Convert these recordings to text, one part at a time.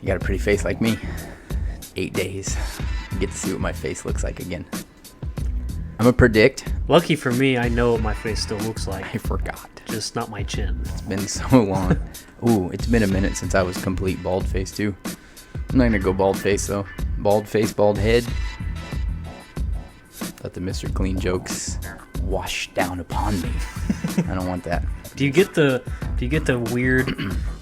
You got a pretty face like me. 8 days. You get to see what my face looks like again. I'm gonna predict. Lucky for me, I know what my face still looks like. I forgot. Just not my chin. It's been so long. Ooh, it's been a minute since I was complete bald face too. I'm not gonna go bald face though. Bald face, bald head. Let the Mr. Clean jokes wash down upon me. I don't want that. Do you get the weird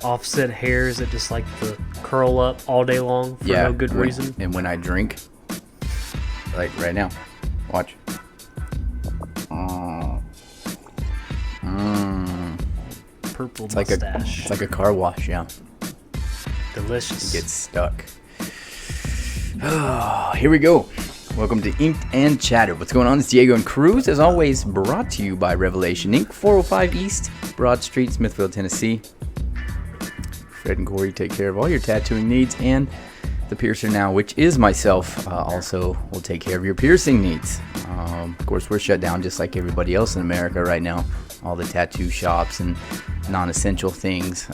offset hairs that just like to curl up all day long for no good reason? And when I drink, like right now, watch. Purple It's mustache. it's like a car wash, yeah. Delicious. It gets stuck. Oh, here we go. Welcome to Inked and Chattered. What's going on? It's Diego and Kruz, as always, brought to you by Revelation Inc. 405 East, Broad Street, Smithfield, Tennessee. Fred and Corey take care of all your tattooing needs, and the piercer now, which is myself, also will take care of your piercing needs. Of course, we're shut down just like everybody else in America right now. All the tattoo shops and non-essential things.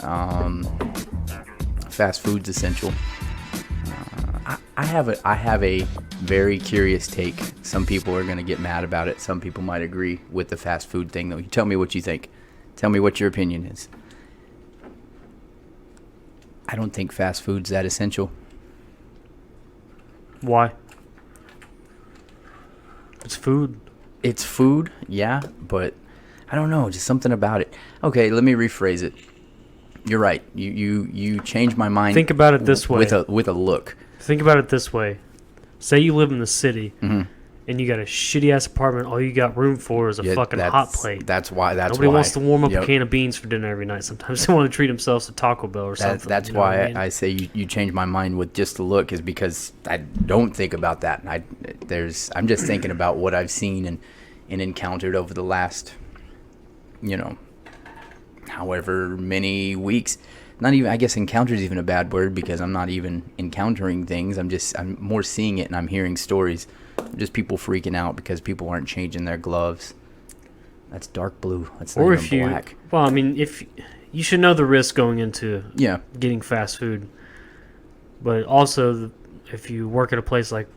Fast food's essential. I have a very curious take. Some people are going to get mad about it. Some people might agree with the fast food thing, though. You tell me what you think. Tell me what your opinion is. I don't think fast food's that essential. Why? It's food. It's food, yeah, but I don't know, just something about it. Okay, let me rephrase it. You're right. You changed my mind. Think about it this way. With a look. Think about it this way. Say you live in the city, Mm-hmm. and you got a shitty ass apartment. All you got room for is a fucking hot plate. That's why. Nobody wants to warm up a can of beans for dinner every night. Sometimes they want to treat themselves to Taco Bell or something. That's why I say you changed my mind with just the look, is because I don't think about that. I'm just thinking about what I've seen and encountered over the last, however many weeks. Not even, I guess encounter is even a bad word, because I'm not even encountering things. I'm more seeing it, and I'm hearing stories. Just people freaking out because people aren't changing their gloves. That's dark blue. That's not even black. Well, I mean, if you should know the risk going into getting fast food, but also if you work at a place like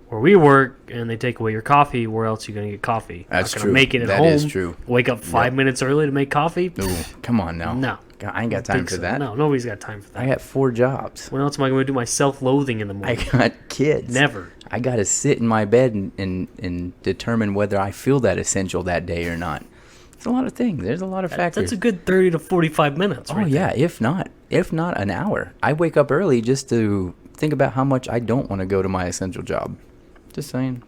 where we work and they take away your coffee, where else are you going to get coffee? That's true. True. Make it at that home. That is true. Wake up 5 minutes early to make coffee? Ooh, come on now. No. I ain't got time for that. No, nobody's got time for that. I got 4 jobs. When else am I going to do my self-loathing in the morning? I got kids. Never. I got to sit in my bed and determine whether I feel that essential that day or not. It's a lot of things. There's a lot of factors. That's a good 30 to 45 minutes. Oh, yeah, if not an hour. I wake up early just to think about how much I don't want to go to my essential job. Just saying.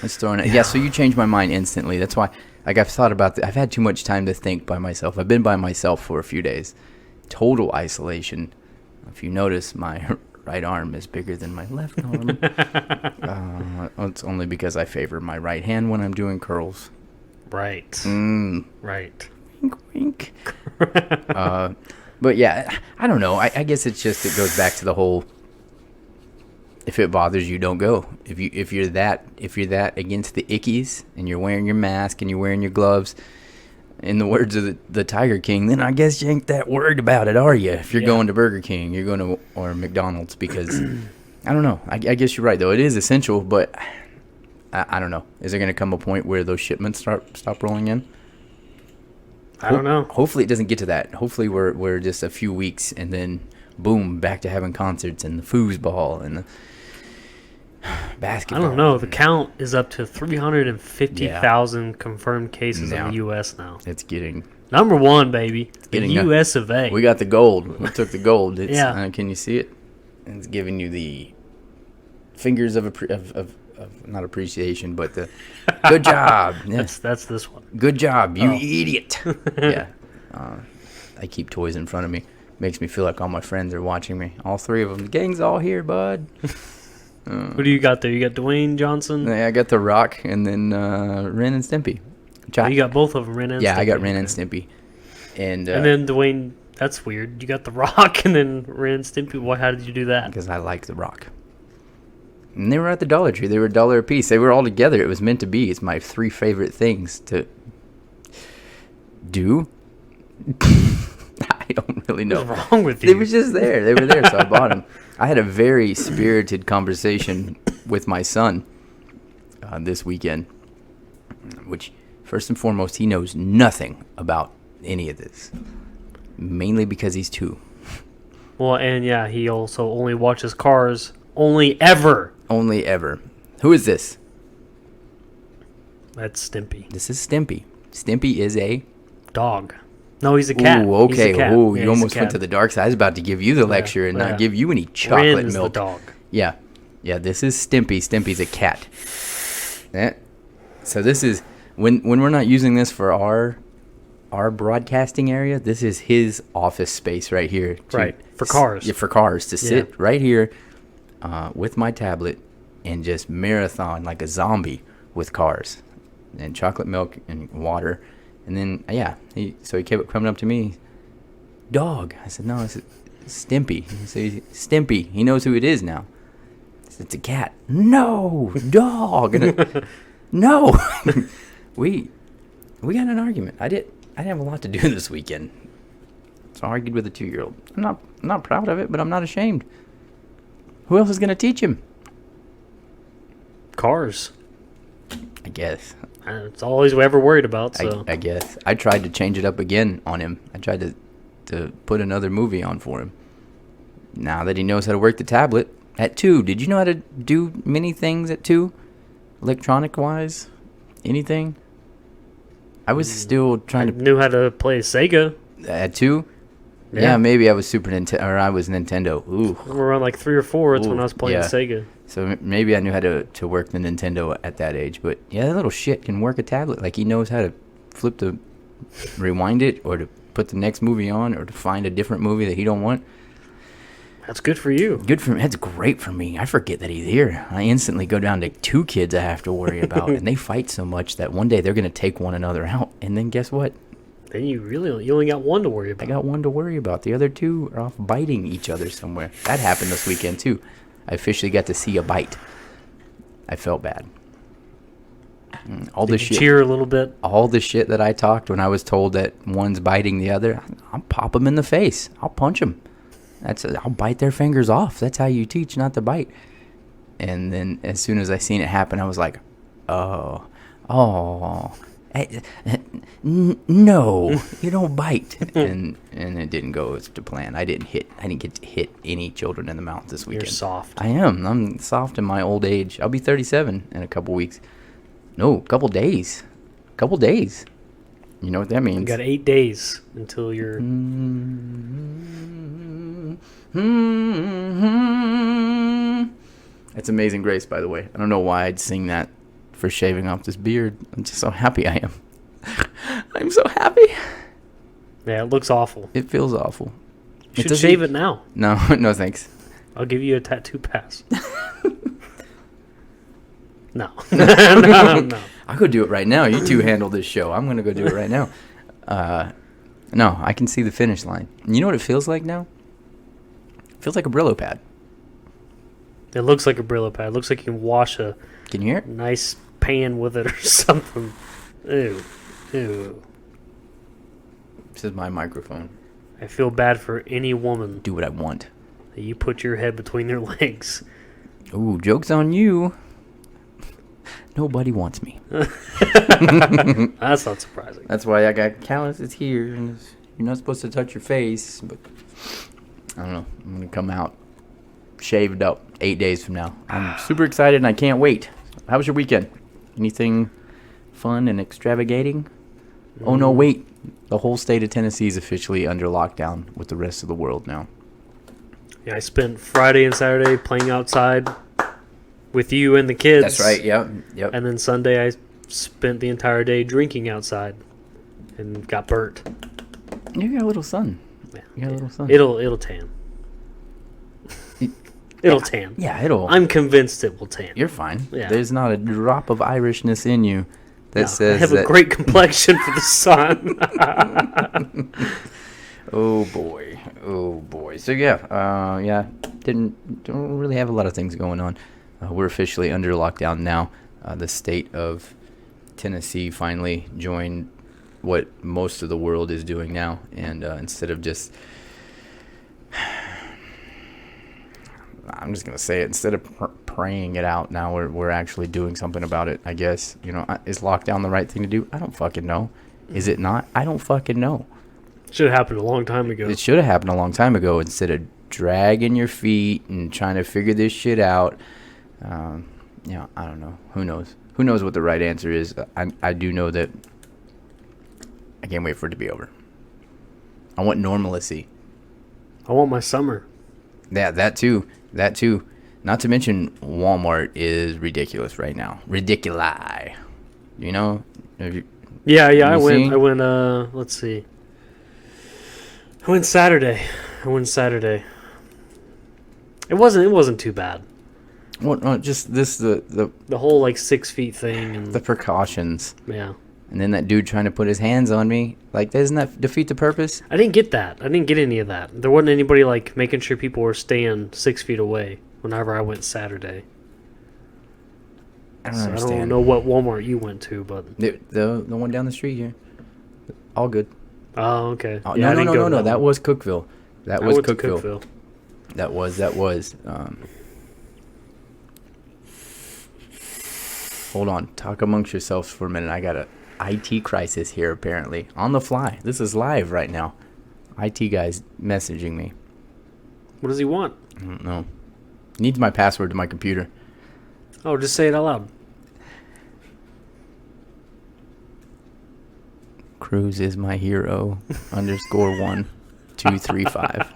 Let's throw it. Yeah, so you changed my mind instantly. That's why, I've thought about I've had too much time to think by myself. I've been by myself for a few days. Total isolation. If you notice, my right arm is bigger than my left arm. It's only because I favor my right hand when I'm doing curls. Right. Right. Wink, wink. But yeah, I don't know. I guess it goes back to the whole, if it bothers you, don't go. If you're that against the ickies, and you're wearing your mask and you're wearing your gloves, in the words of the Tiger King, then I guess you ain't that worried about it, are you? If you're going to Burger King, you're going to or McDonald's, because I don't know. I guess you're right though. It is essential, but I don't know. Is there going to come a point where those shipments stop rolling in? I don't know. Hopefully it doesn't get to that. Hopefully we're just a few weeks, and then boom, back to having concerts and the foosball and the basketball. I don't know. The count is up to 350,000 confirmed cases in the U.S. now. It's getting number one, baby. The U.S. of A. We got the gold. We took the gold. It's, yeah. Can you see it? It's giving you the fingers of not appreciation, but the good job. Yeah. That's this one. Good job, you idiot. Yeah. I keep toys in front of me. Makes me feel like all my friends are watching me. All 3 of them. The gang's all here, bud. Who do you got there? You got Dwayne Johnson? Yeah, I got The Rock, and then Ren and Stimpy. You got both of them, Ren and Stimpy. Yeah, I got Ren and Stimpy. And then Dwayne, that's weird. You got The Rock and then Ren and Stimpy. How did you do that? Because I like The Rock. And they were at the Dollar Tree. They were $1 a piece. They were all together. It was meant to be. It's my 3 favorite things to do. I don't really know. What's wrong with you? They were just there. They were there, so I bought them. I had a very spirited conversation with my son this weekend, which, first and foremost, he knows nothing about any of this, mainly because he's 2. Well, and yeah, he also only watches Cars. Only ever. Who is this? That's Stimpy. This is Stimpy. Stimpy is a dog. No, he's a cat. Ooh, okay. He's a cat. Ooh, Yeah, you he's almost went to the dark side. I was about to give you the lecture and not give you any chocolate Rin is milk. the dog. Yeah. Yeah, this is Stimpy. Stimpy's a cat. So this is when we're not using this for our broadcasting area, this is his office space right here. Right. For Cars. Yeah, for Cars. To sit right here with my tablet and just marathon like a zombie with Cars. And chocolate milk and water. And then, he kept coming up to me. Dog. I said, no, it's Stimpy. So Stimpy. He knows who it is now. I said, it's a cat. No, dog. And no. we got in an argument. I didn't have a lot to do this weekend. So I argued with a 2-year-old. I'm not proud of it, but I'm not ashamed. Who else is going to teach him? Cars. I guess. It's all he's ever worried about. So I guess. I tried to change it up again on him. I tried to put another movie on for him. Now that he knows how to work the tablet. At 2, did you know how to do many things at 2? Electronic-wise? Anything? I was still trying to... knew how to play Sega. At 2? Yeah, maybe I was Super Nintendo, or I was Nintendo. Ooh. Around like 3 or 4, that's when I was playing Sega. So maybe I knew how to work the Nintendo at that age. But yeah, that little shit can work a tablet. Like, he knows how to rewind it, or to put the next movie on, or to find a different movie that he don't want. That's good for you. Good for me. That's great for me. I forget that he's here. I instantly go down to 2 kids I have to worry about. And they fight so much that one day they're going to take one another out. And then guess what? Then you only got 1 to worry about. I got 1 to worry about. The other 2 are off biting each other somewhere. That happened this weekend, too. I officially got to see a bite. I felt bad. Did you cheer a little bit? All the shit that I talked when I was told that one's biting the other, I'll pop them in the face. I'll punch them. I'll bite their fingers off. That's how you teach not to bite. And then as soon as I seen it happen, I was like, oh, no, you don't bite. and it didn't go as to plan. I didn't get to hit any children in the mouth this weekend. You're soft. I am. I'm soft in my old age. I'll be 37 in a couple weeks. No, couple days. You know what that means. You got 8 days until you're... That's Amazing Grace, by the way. I don't know why I'd sing that for shaving off this beard. I'm just so happy I am. I'm so happy. Yeah, it looks awful. It feels awful. You should shave it now. No, no thanks. I'll give you a tattoo pass. No. No. I'll go do it right now. You 2 handle this show. I'm going to go do it right now. No, I can see the finish line. You know what it feels like now? It feels like a Brillo pad. It looks like a Brillo pad. It looks like you can wash a Can you hear it? nice pan with it or something. Ew. This is my microphone. I feel bad for any woman Do what I want. that you put your head between their legs. Ooh, joke's on you. Nobody wants me. That's not surprising. That's why I got calluses here. And you're not supposed to touch your face, but I don't know. I'm going to come out shaved up 8 days from now. I'm super excited and I can't wait. How was your weekend? Anything fun and extravagating? Oh, no, wait. The whole state of Tennessee is officially under lockdown with the rest of the world now. Yeah, I spent Friday and Saturday playing outside with you and the kids. That's right, yep. And then Sunday I spent the entire day drinking outside and got burnt. You got a little sun. Yeah. You got a little sun. It'll tan. It'll tan. Yeah, it'll. I'm convinced it will tan. You're fine. Yeah. There's not a drop of Irishness in you that says I have a great complexion for the sun. Oh boy. So don't really have a lot of things going on. We're officially under lockdown now. The state of Tennessee finally joined what most of the world is doing now, and instead of just, I'm just gonna say it, instead of praying it out, now we're actually doing something about it. I guess, you know, is lockdown the right thing to do? I don't fucking know. Is it not? I don't fucking know. Should have happened a long time ago. It should have happened a long time ago. Instead of dragging your feet and trying to figure this shit out, you know, I don't know. Who knows? Who knows what the right answer is? I do know that I can't wait for it to be over. I want normalcy. I want my summer. Yeah, that too. That too. Not to mention Walmart is ridiculous right now. Ridiculi. You know? Yeah. I went. Let's see. I went Saturday. It wasn't too bad. Well, just this the whole like 6 feet thing and the precautions. Yeah. And then that dude trying to put his hands on me. Like, doesn't that defeat the purpose? I didn't get that. I didn't get any of that. There wasn't anybody like making sure people were staying 6 feet away whenever I went Saturday. I don't understand. I don't know what Walmart you went to, but the one down the street here. All good. Oh, okay. Oh, yeah, no. That was Cookeville. That was Cookeville. That was. Hold on. Talk amongst yourselves for a minute. I got a IT crisis here, apparently. On the fly. This is live right now. IT guy's messaging me. What does he want? I don't know. Needs my password to my computer. Oh, just say it out loud. Kruz is my hero. _1 235.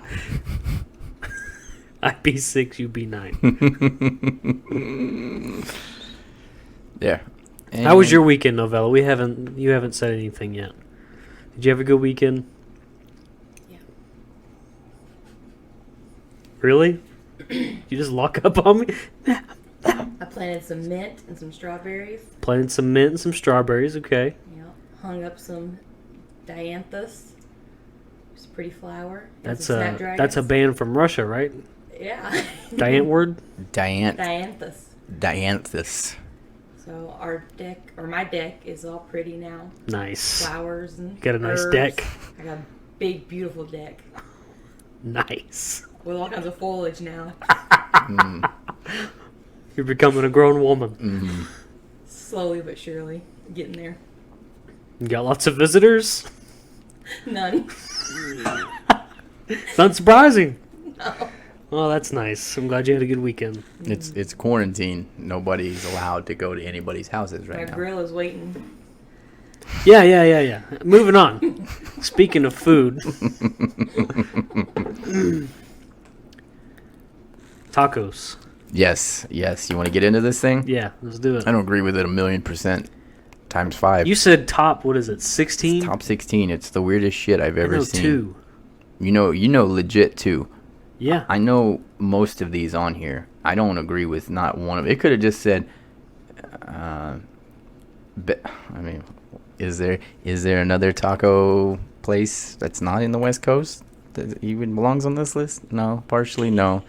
I be 6, you be 9. Yeah. And how was your weekend, Novella? You haven't said anything yet. Did you have a good weekend? Yeah. Really? You just lock up on me? I planted some mint and some strawberries. Planted some mint and some strawberries, okay. Yeah. Hung up some dianthus. It's a pretty flower. That's a band from Russia, right? Yeah. Diantword? Dianthus. Dianthus. So my deck is all pretty now. Nice. Flowers and got a nice herbs. deck. I got a big, beautiful deck. Nice. With all kinds of foliage now. You're becoming a grown woman. Mm-hmm. Slowly but surely. Getting there. You got lots of visitors? None. It's not surprising. No. Oh, that's nice. I'm glad you had a good weekend. It's quarantine. Nobody's allowed to go to anybody's houses right now. My grill is waiting. Yeah. Moving on. Speaking of food. Tacos. Yes. You want to get into this thing? Yeah, let's do it. I don't agree with it 1,000,000% times 5. You said top, what is it, 16? Top 16. It's the weirdest shit I've ever seen. 2. You know legit 2. Yeah. I know most of these on here. I don't agree with not one of it. It could have just said, is there another taco place that's not in the West Coast that even belongs on this list? No, partially no.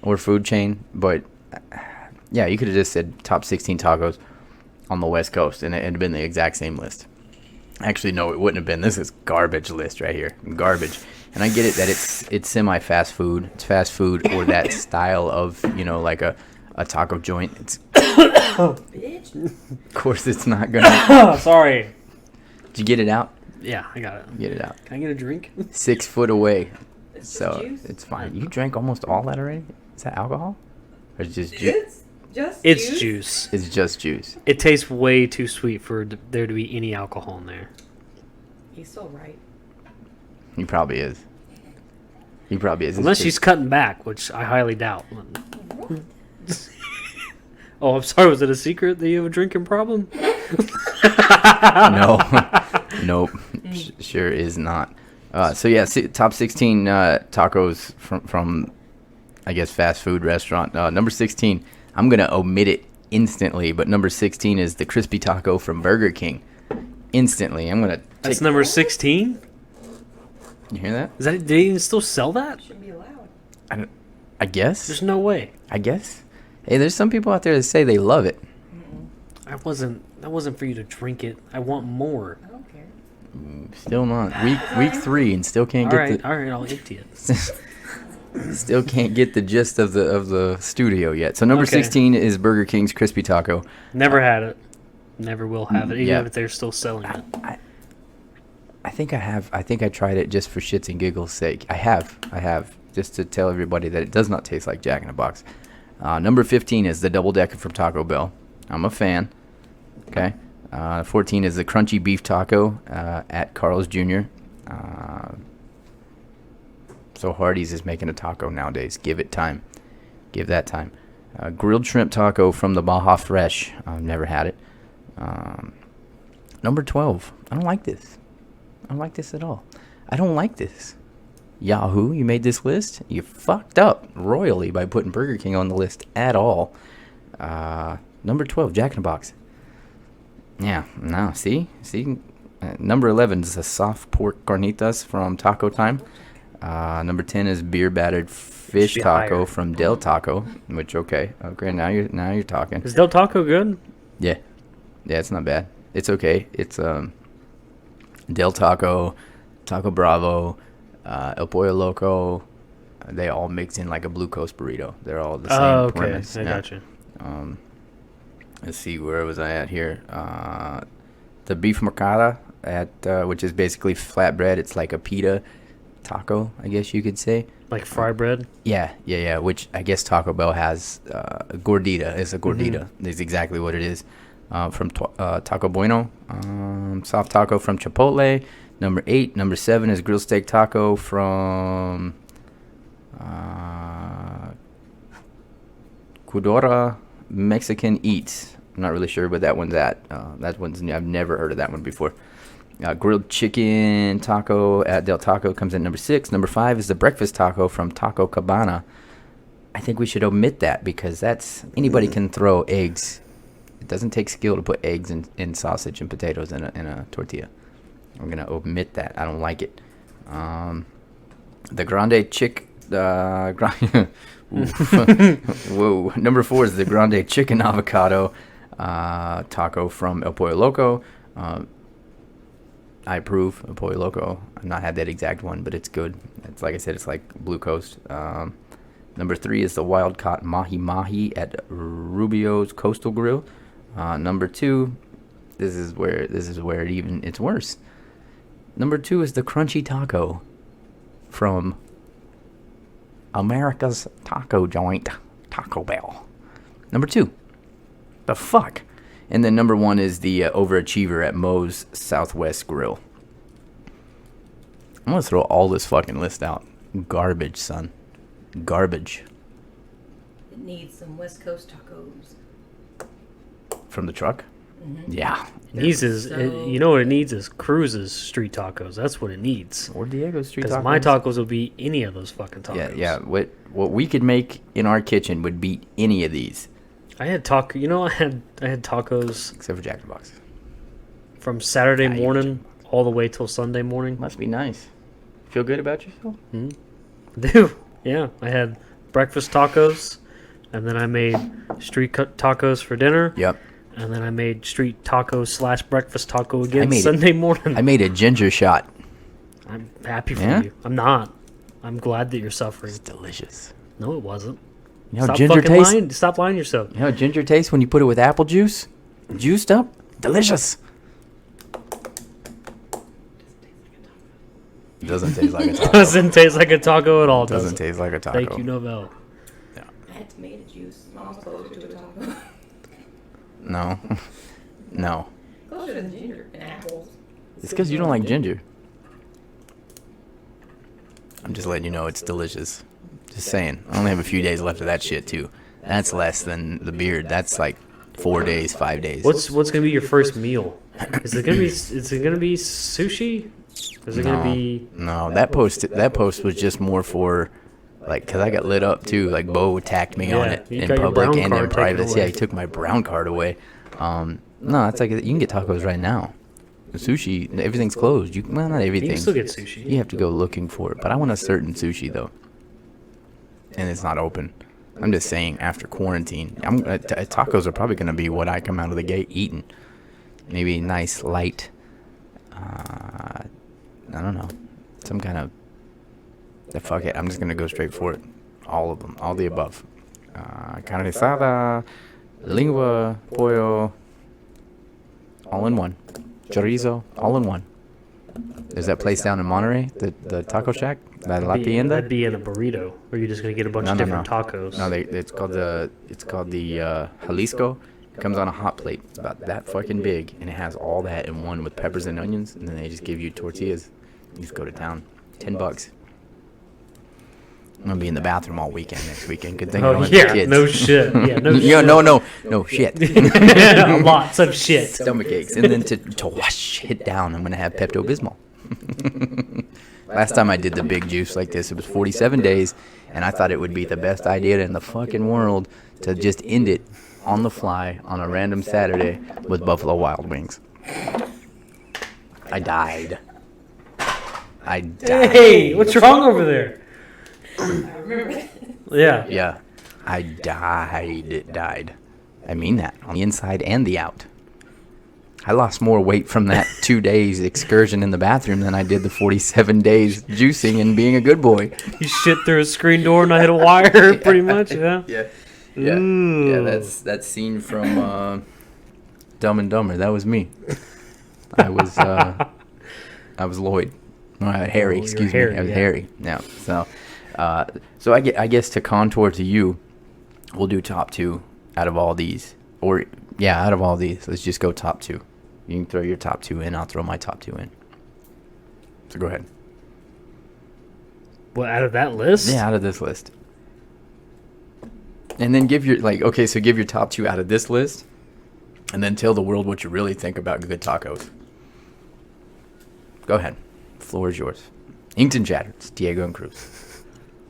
Or food chain. But, yeah, you could have just said top 16 tacos on the West Coast, and it would have been the exact same list. Actually, no, it wouldn't have been. This is garbage list right here. Garbage. And I get it that it's semi-fast food. It's fast food or that style of, like a taco joint. It's Bitch. Of course it's not going to. Sorry. Did you get it out? Yeah, I got it. Get it out. Can I get a drink? 6 foot away. It's So juice. it's fine. You drank almost all that already? Is that alcohol? Or is it just juice? It's juice. It's just juice. It tastes way too sweet for there to be any alcohol in there. He's so right. He probably is. Unless she's cutting back, which I highly doubt. Oh, I'm sorry. Was it a secret that you have a drinking problem? No. Nope. Sure is not. So yeah, top 16 tacos from I guess fast food restaurant. Number 16, I'm gonna omit it instantly, but number 16 is the crispy taco from Burger King. Instantly, I'm gonna. That's number 16. You hear that? Is that? Do they even still sell that? Shouldn't be allowed. I guess. There's no way. I guess. Hey, there's some people out there that say they love it. That wasn't for you to drink it. I want more. I don't care. Still not. Week 3 and still can't get the. All right, I'll empty it. Still can't get the gist of the studio yet. So number 16 is Burger King's Crispy Taco. Never had it. Never will have it, even if they're still selling it. I think I have. I think I tried it just for shits and giggles' sake. I have. Just to tell everybody that it does not taste like Jack in the Box. Number 15 is the Double Decker from Taco Bell. I'm a fan. Okay. 14 is the Crunchy Beef Taco at Carl's Jr. So Hardee's is making a taco nowadays. Give it time. Give that time. Grilled shrimp taco from the Baja Fresh. I've never had it. Number 12. I don't like this. I don't like this at all. I don't like this. Yahoo, you made this list? You fucked up royally by putting Burger King on the list at all. Number 12, Jack in the Box. Yeah, no, see? Number 11 is the soft pork carnitas from Taco Time. Number 10 is beer battered fish taco from Del Taco, which okay, now you're talking. Is Del Taco good? Yeah, it's not bad. It's okay. It's Del Taco, Taco Bravo, El Pollo Loco. They all mix in like a Blue Coast burrito. They're all the same premise. I got you. Let's see, where was I at here? The beef marcada which is basically flatbread. It's like a pita taco, I guess you could say. Like fry bread? Yeah. Which I guess Taco Bell has gordita. It's a gordita. Is exactly what it is. From Taco Bueno. Soft taco from Chipotle. Number 8. Number 7 is grilled steak taco from Cudora Mexican Eats. I'm not really sure what that one's at. That one's new. I've never heard of that one before. Grilled chicken taco at Del Taco comes in number 6. Number 5 is the breakfast taco from Taco Cabana. I think we should omit that because anybody can throw eggs. It doesn't take skill to put eggs in sausage and potatoes in a tortilla. We're gonna omit that. I don't like it. The Grande Chick. Whoa. Number 4 is the Grande Chicken Avocado taco from El Pollo Loco. I approve El Pollo Loco. I've not had that exact one, but it's good. It's like I said, it's like Blue Coast. Number 3 is the Wild Caught Mahi Mahi at Rubio's Coastal Grill. Number 2, this is where it's worse. Number 2 is the Crunchy Taco from America's Taco Joint, Taco Bell. Number 2. The fuck? And then number 1 is the Overachiever at Moe's Southwest Grill. I'm going to throw all this fucking list out. Garbage, son. Garbage. It needs some West Coast tacos. From the truck? Mm-hmm. Yeah. You know what it needs is Kruz's street tacos. That's what it needs. Or Diego's street tacos. Because my tacos will beat any of those fucking tacos. Yeah. What we could make in our kitchen would beat any of these. I had tacos. Except for Jack in the Box. From Saturday morning all the way till Sunday morning. Must be nice. Feel good about yourself? Mm-hmm. Do. Yeah. I had breakfast tacos. And then I made street tacos for dinner. Yep. And then I made street taco / breakfast taco again Sunday morning. I made a ginger shot. I'm happy for you. I'm not. I'm glad that you're suffering. It's delicious. No, it wasn't. You know how ginger tastes? Stop lying to yourself. You know how ginger tastes when you put it with apple juice? Juiced up? Delicious. It doesn't taste like a taco. Doesn't taste like a taco at all, doesn't taste like a taco. Thank you, Novell. Yeah. I had tomato juice. Mom's closer to a taco. No. Closer than ginger and apples. It's because you don't like ginger. I'm just letting you know it's delicious. Just saying. I only have a few days left of that shit too. That's less than the beard. That's like 4 days, 5 days. What's gonna be your first meal? Is it gonna be sushi? Is it gonna be? No, that post was just more for, like, cause I got lit up too. Like Bo attacked me on it in public and in private. Yeah, he took my brown card away. No, it's like you can get tacos right now. The sushi, everything's closed. Well, not everything. You can still get sushi. You have to go looking for it. But I want a certain sushi though, and it's not open. I'm just saying, after quarantine, tacos are probably gonna be what I come out of the gate eating. Maybe nice light I don't know, some kind of. Fuck it, I'm just gonna go straight for it. All of them, all the above. Carne asada, lingua, pollo, all in one. Chorizo, all in one. There's that place down in Monterey, the taco shack, La Tienda. That'd be in a burrito, or you're just gonna get a bunch of different tacos. No, it's called the Jalisco. It comes on a hot plate. It's about that fucking big, and it has all that in one with peppers and onions, and then they just give you tortillas. You just go to town. $10. I'm gonna be in the bathroom all weekend next weekend. Good thing I don't have kids. No shit. Yeah, no shit. No shit. Lots of shit. Stomach aches, and then to wash it down, I'm gonna have Pepto-Bismol. Last time I did the big juice like this, it was 47 days, and I thought it would be the best idea in the fucking world to just end it on the fly on a random Saturday with Buffalo Wild Wings. I died. Hey, what's wrong over there? I remember that. Yeah. Yeah. I died. I mean that. On the inside and the out. I lost more weight from that 2 days excursion in the bathroom than I did the 47 days juicing and being a good boy. You shit through a screen door and I hit a wire, pretty much, yeah? Yeah. Ooh. Yeah, that scene from Dumb and Dumber. That was me. I was Lloyd. Harry, excuse me. I was Harry. Yeah. So I guess to contour to you, we'll do top two out of all these. Out of all these, let's just go top two. You can throw your top two in. I'll throw my top two in. So go ahead. What, out of that list? Yeah, out of this list. And then give your top two out of this list, and then tell the world what you really think about good tacos. Go ahead. The floor is yours. Inkton Chatters, Diego and Kruz.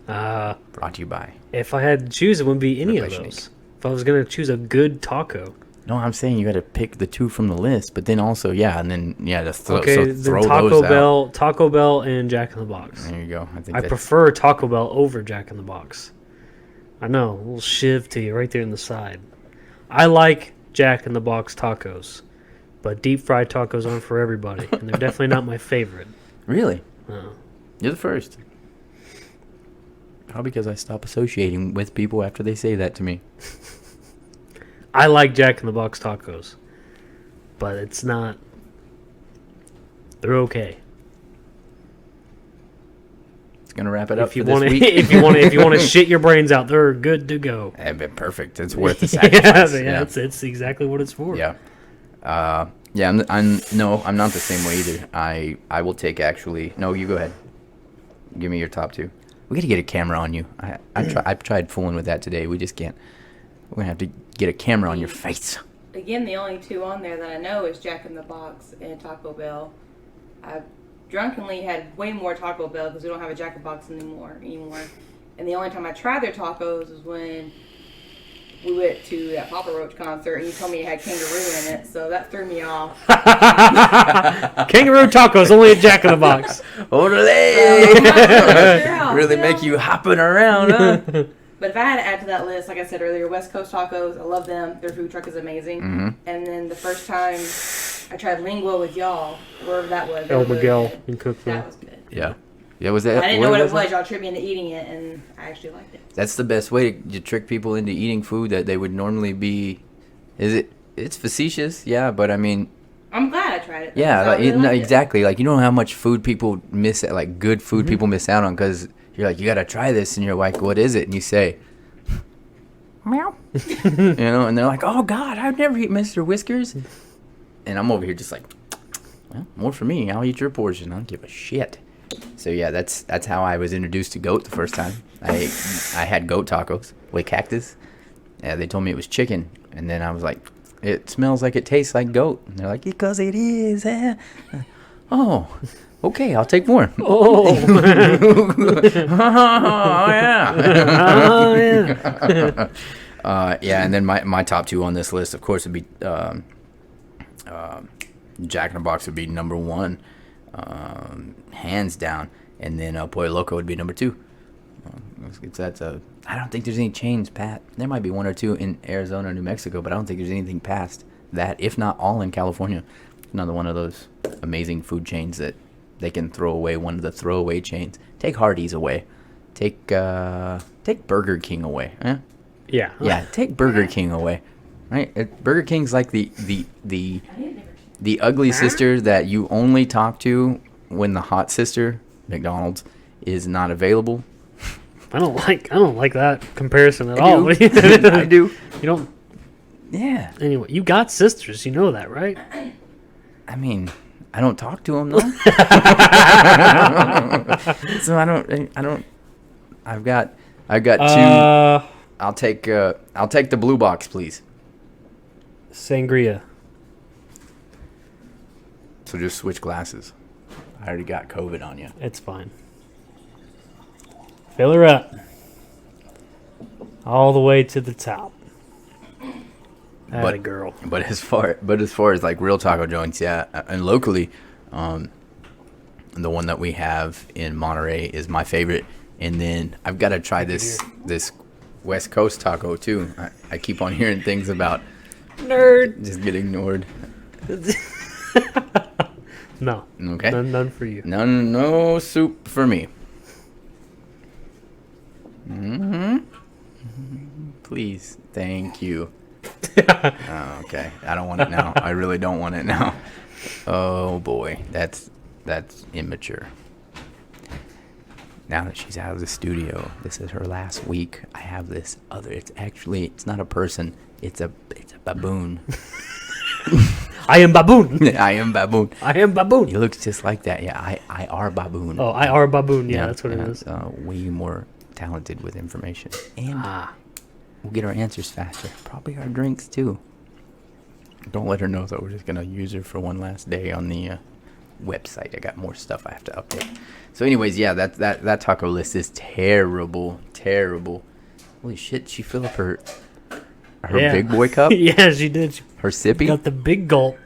Brought to you by. If I had to choose, it wouldn't be any of Relation those. If I was going to choose a good taco. No, I'm saying you got to pick the two from the list, but then also, to throw Taco Bell and Jack in the Box. There you go. I prefer Taco Bell over Jack in the Box. I know, a little shiv to you right there in the side. I like Jack in the Box tacos, but deep fried tacos aren't for everybody, and they're definitely not my favorite. Really? No. You're the first. Probably because I stop associating with people after they say that to me. I like Jack in the Box tacos, but it's not. They're okay. It's gonna wrap it up If you for this want week. if you want to shit your brains out, they're good to go. They've been perfect. It's worth the sacrifice. It's exactly what it's for. Yeah. I'm not the same way either. I will take actually. No, you go ahead. Give me your top two. We got to get a camera on you. I've tried fooling with that today. We just can't. We're gonna have to get a camera on your face. Again, the only two on there that I know is Jack in the Box and Taco Bell. I've drunkenly had way more Taco Bell because we don't have a Jack in the Box anymore. And the only time I tried their tacos was when we went to that Papa Roach concert and you told me it had kangaroo in it, so that threw me off. Kangaroo tacos only at Jack in the Box. Really make you hopping around, huh? But if I had to add to that list, like I said earlier, West Coast tacos, I love them. Their food truck is amazing. Mm-hmm. And then the first time I tried lingua with y'all, wherever that was. El Miguel in Cookville. That was good. Yeah. Yeah, was that? I didn't know what it was. Y'all tricked me into eating it, and I actually liked it. That's the best way to trick people into eating food that they would normally be. It's facetious, yeah, but I mean. I'm glad I tried it. Yeah, exactly. Like, you know how much food people miss, like good food people miss out on because you're like, you got to try this, and you're like, what is it? And you say, meow. And they're like, oh, God, I'd never eat Mr. Whiskers. And I'm over here just like, well, more for me. I'll eat your portion. I don't give a shit. So, yeah, that's how I was introduced to goat the first time. I had goat tacos with cactus. Yeah, they told me it was chicken. And then I was like, it smells like it tastes like goat. And they're like, because it is. Oh, okay, I'll take more. Oh, yeah. Oh, yeah. And then my top two on this list, of course, would be Jack in the Box would be number one, hands down. And then Pollo Loco would be number two. I don't think there's any chains, Pat. There might be one or two in Arizona or New Mexico, but I don't think there's anything past that, if not all in California. Another one of those amazing food chains that they can throw away one of the throwaway chains. Take Hardee's away. Take Burger King away. Eh? Yeah. Yeah, take Burger King away. Right? Burger King's like the ugly sister that you only talk to when the hot sister, McDonald's, is not available. I don't like that comparison at all. I do. You don't. Yeah. Anyway, you got sisters. You know that, right? I mean, I don't talk to them though. So I don't. I've got two. I'll take the blue box, please. Sangria. So just switch glasses. I already got COVID on you. It's fine. Fill her up. All the way to the top. Atta girl. But as far as like real taco joints, yeah, and locally, the one that we have in Monterey is my favorite. And then I've got to try this West Coast taco too. I keep on hearing things about nerd just get ignored. No. Okay. None for you. No soup for me. Mm-hmm. Please, thank you. Oh, okay, I don't want it now. I really don't want it now. Oh boy, that's immature. Now that she's out of the studio, this is her last week. I have this other. It's not a person. It's a baboon. I am baboon. I am baboon. I am baboon. He looks just like that. Yeah, I are baboon. Oh, I are baboon. Yeah, that's what it is. Way more talented with information, and we'll get our answers faster. Probably our drinks too. Don't let her know that we're just gonna use her for one last day on the website. I got more stuff I have to update. So, anyways, yeah, that taco list is terrible. Holy shit! She filled up her big boy cup. Yeah, she did. Her sippy. Got the big gulp.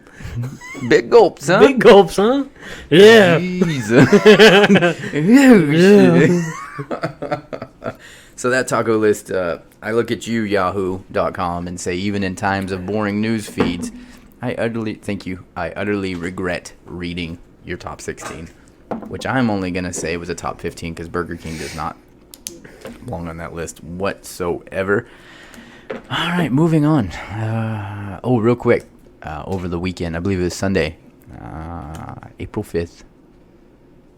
Big gulps, huh? Big gulps, huh? Yeah. So that taco list, I look at you, yahoo.com, and say, even in times of boring news feeds, I utterly regret reading your top 16, which I'm only going to say was a top 15 because Burger King does not belong on that list whatsoever. All right, moving on. Real quick. Over the weekend, I believe it was Sunday, April 5th,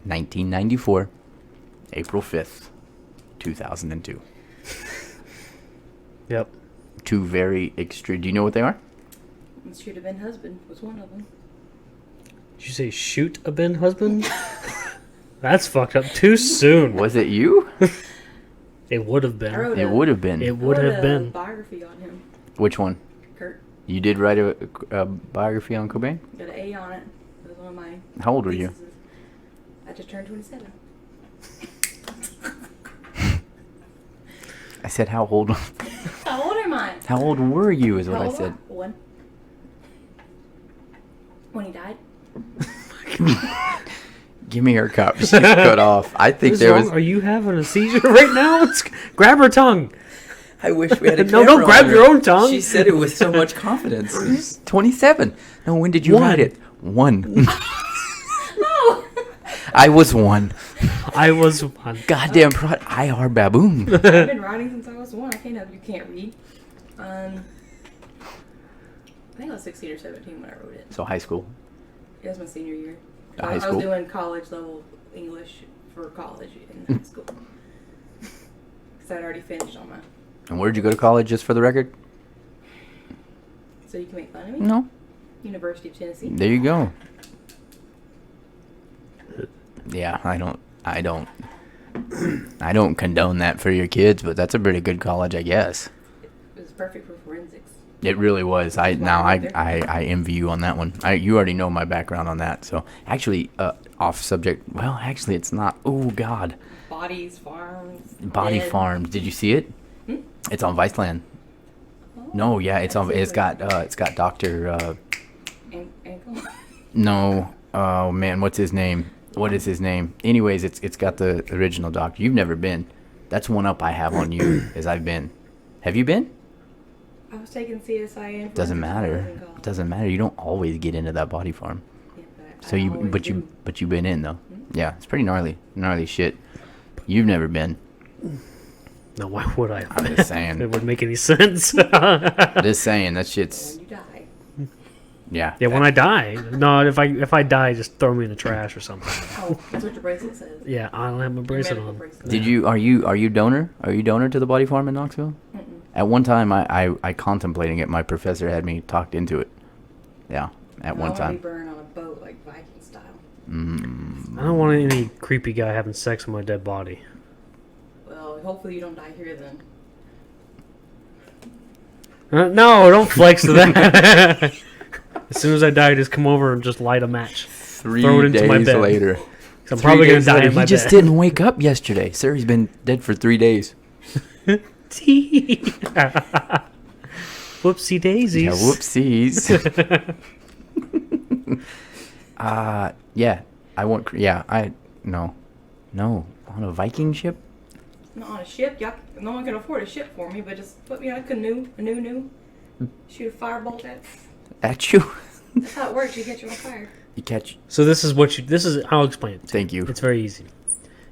1994, April 5th, 2002. Yep. Two very extreme. Do you know what they are? Shoot have been husband was one of them. Did you say shoot a Ben husband? That's fucked up too soon. Was it you? It would have been. It would have been. It would have been. A biography on him. Which one? Kurt. You did write a biography on Cobain? Got an A on it. It was one of my. How old were you? I just turned 27. I said, how old? How old am I? How old were you? Is what How I old said. One. When he died. Give me her cup. She's cut off. I think there was. Are you having a seizure right now? Grab her tongue. I wish we had a No, camera don't grab on your her. own tongue. She said it with so much confidence. 27. No, when did you write it? 1. No. I was 1. I was one. Goddamn prod. I are baboon. I've been writing since I was 1. I can't help you can't read. I think I was 16 or 17 when I wrote it. So high school. It was my senior year. High I school? was doing college level English for college in high school. Because I'd already finished on my. And where'd you go to college, just for the record? So you can make fun of me? No. University of Tennessee. There you go. Yeah, I don't condone that for your kids, but that's a pretty good college, I guess. It was perfect for forensics. It really was. I envy you on that one. You already know my background on that. So actually, off subject. Well, actually, it's not. Oh God. Bodies, farms. Body dead. Farms. Did you see it? It's on Viceland. Oh, No, yeah, it's on. It's got Doctor. Ankle. No. Oh man, what's his name? What is his name? Anyways, it's got the original Doctor. You've never been. That's one up I have on you. Is I've been. Have you been? I was taking CSI in. Doesn't matter. It doesn't matter. You don't always get into that Body Farm. Yeah, but So you've been in though. Mm-hmm. Yeah, it's pretty gnarly shit. You've never been. No, why would I? I'm just saying. It wouldn't make any sense. Just saying that shit's. When you die. Yeah. Yeah, when I die. No, if I die, just throw me in the trash or something. Oh, that's what your bracelet says. Yeah, I don't have my bracelet on. Bracelet. Are you donor? Are you donor to the body farm in Knoxville? Mm-mm. At one time, I contemplating it. My professor had me talked into it. Yeah, at one time. I want to be burned on a boat like Viking style. I don't want any creepy guy having sex with my dead body. Well, hopefully you don't die here then. No, don't flex to that. As soon as I die, just come over and just light a match. Throw it into my bed. Later. I'm probably going to die in my bed. He just didn't wake up yesterday. Sir, he's been dead for 3 days. Whoopsie daisies. Yeah, whoopsies. Yeah. No. On a Viking ship? Not on a ship. No one can afford a ship for me, but just put me on a canoe. Shoot a firebolt at you. That's how it works. You catch you on fire. You catch. So this is I'll explain it. Thank you. It's very easy.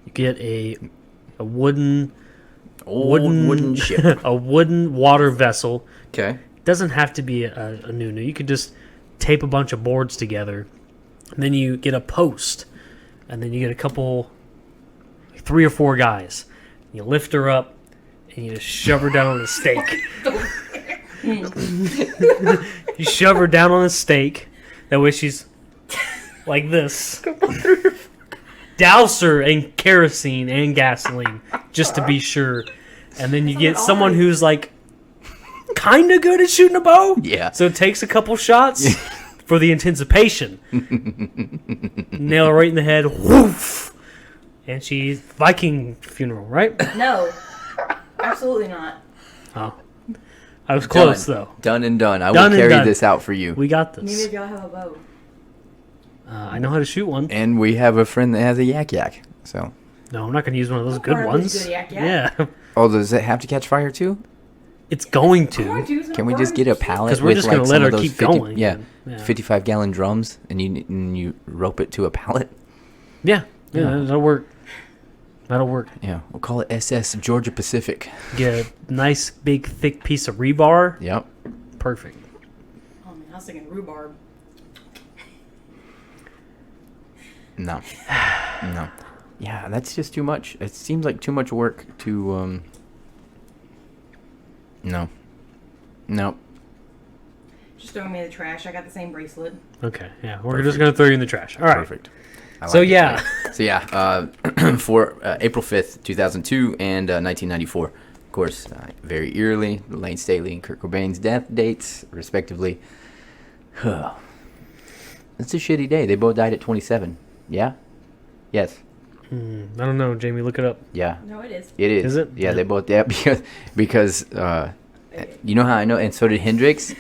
You get a wooden ship. A wooden water vessel. Okay. It doesn't have to be a new. You could just tape a bunch of boards together. And then you get a post. And then you get a couple, 3 or 4 guys. You lift her up and you just shove her down on a stake. You shove her down on a stake. That way she's like this. Douse her in kerosene and gasoline just to be sure. And then you get someone who's like kind of good at shooting a bow. Yeah. So it takes a couple shots for the anticipation. Nail her right in the head. Woof. And she's Viking funeral, right? No. Absolutely not. Oh. I was close, though. Done and done. I will carry this out for you. We got this. Neither of y'all have a bow. I know how to shoot one. And we have a friend that has a yak. So. No, I'm not going to use one of those good ones. Good yak. Yeah. Oh, does it have to catch fire too? It's going to. Can we just get a pallet? Because we're just going to let her keep going. Yeah. 55-gallon drums, and you rope it to a pallet. Yeah. That'll work. Yeah, we'll call it SS Georgia Pacific. Get a nice, big, thick piece of rebar. Yep. Perfect. Oh, man, I was thinking rhubarb. No. Yeah, that's just too much. It seems like too much work to, No. Just throw me in the trash. I got the same bracelet. Okay, yeah. We're just going to throw you in the trash. All right. Perfect. So yeah, for April 5th, 2002 and 1994. Of course, very eerily, Lane Staley and Kurt Cobain's death dates, respectively. It's a shitty day. They both died at 27. Yeah? Yes. I don't know, Jamie. Look it up. Yeah. No, it is. It is. Is it? Yeah, they both. Yeah, because you know how I know, and so did Hendrix.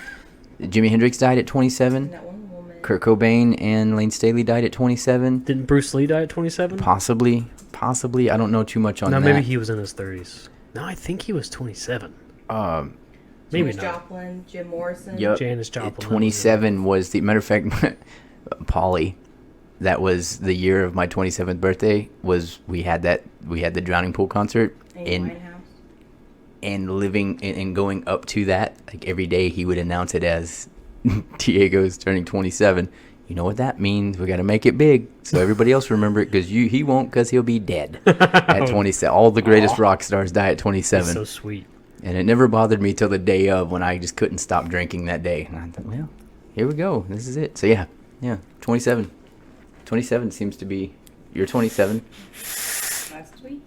Jimi Hendrix died at 27. That one woman. Kurt Cobain and Lane Staley died at 27. Didn't Bruce Lee die at 27? Possibly. I don't know too much on that. No, maybe he was in his 30s. No, I think he was 27. Maybe Janis not. Joplin, Jim Morrison. Yep. Janis Joplin. 27 was the matter of fact. Polly, that was the year of my 27th birthday. We had the Drowning Pool concert and living and going up to that, like every day he would announce it as Diego's turning 27. You know what that means? We got to make it big so everybody else remember it, because he won't, because he'll be dead at 27. All the greatest rock stars die at 27. That's so sweet. And it never bothered me till the day of, when I just couldn't stop drinking that day. And I thought, well, here we go. This is it. So yeah, 27. 27 seems to be. You're 27. Last week.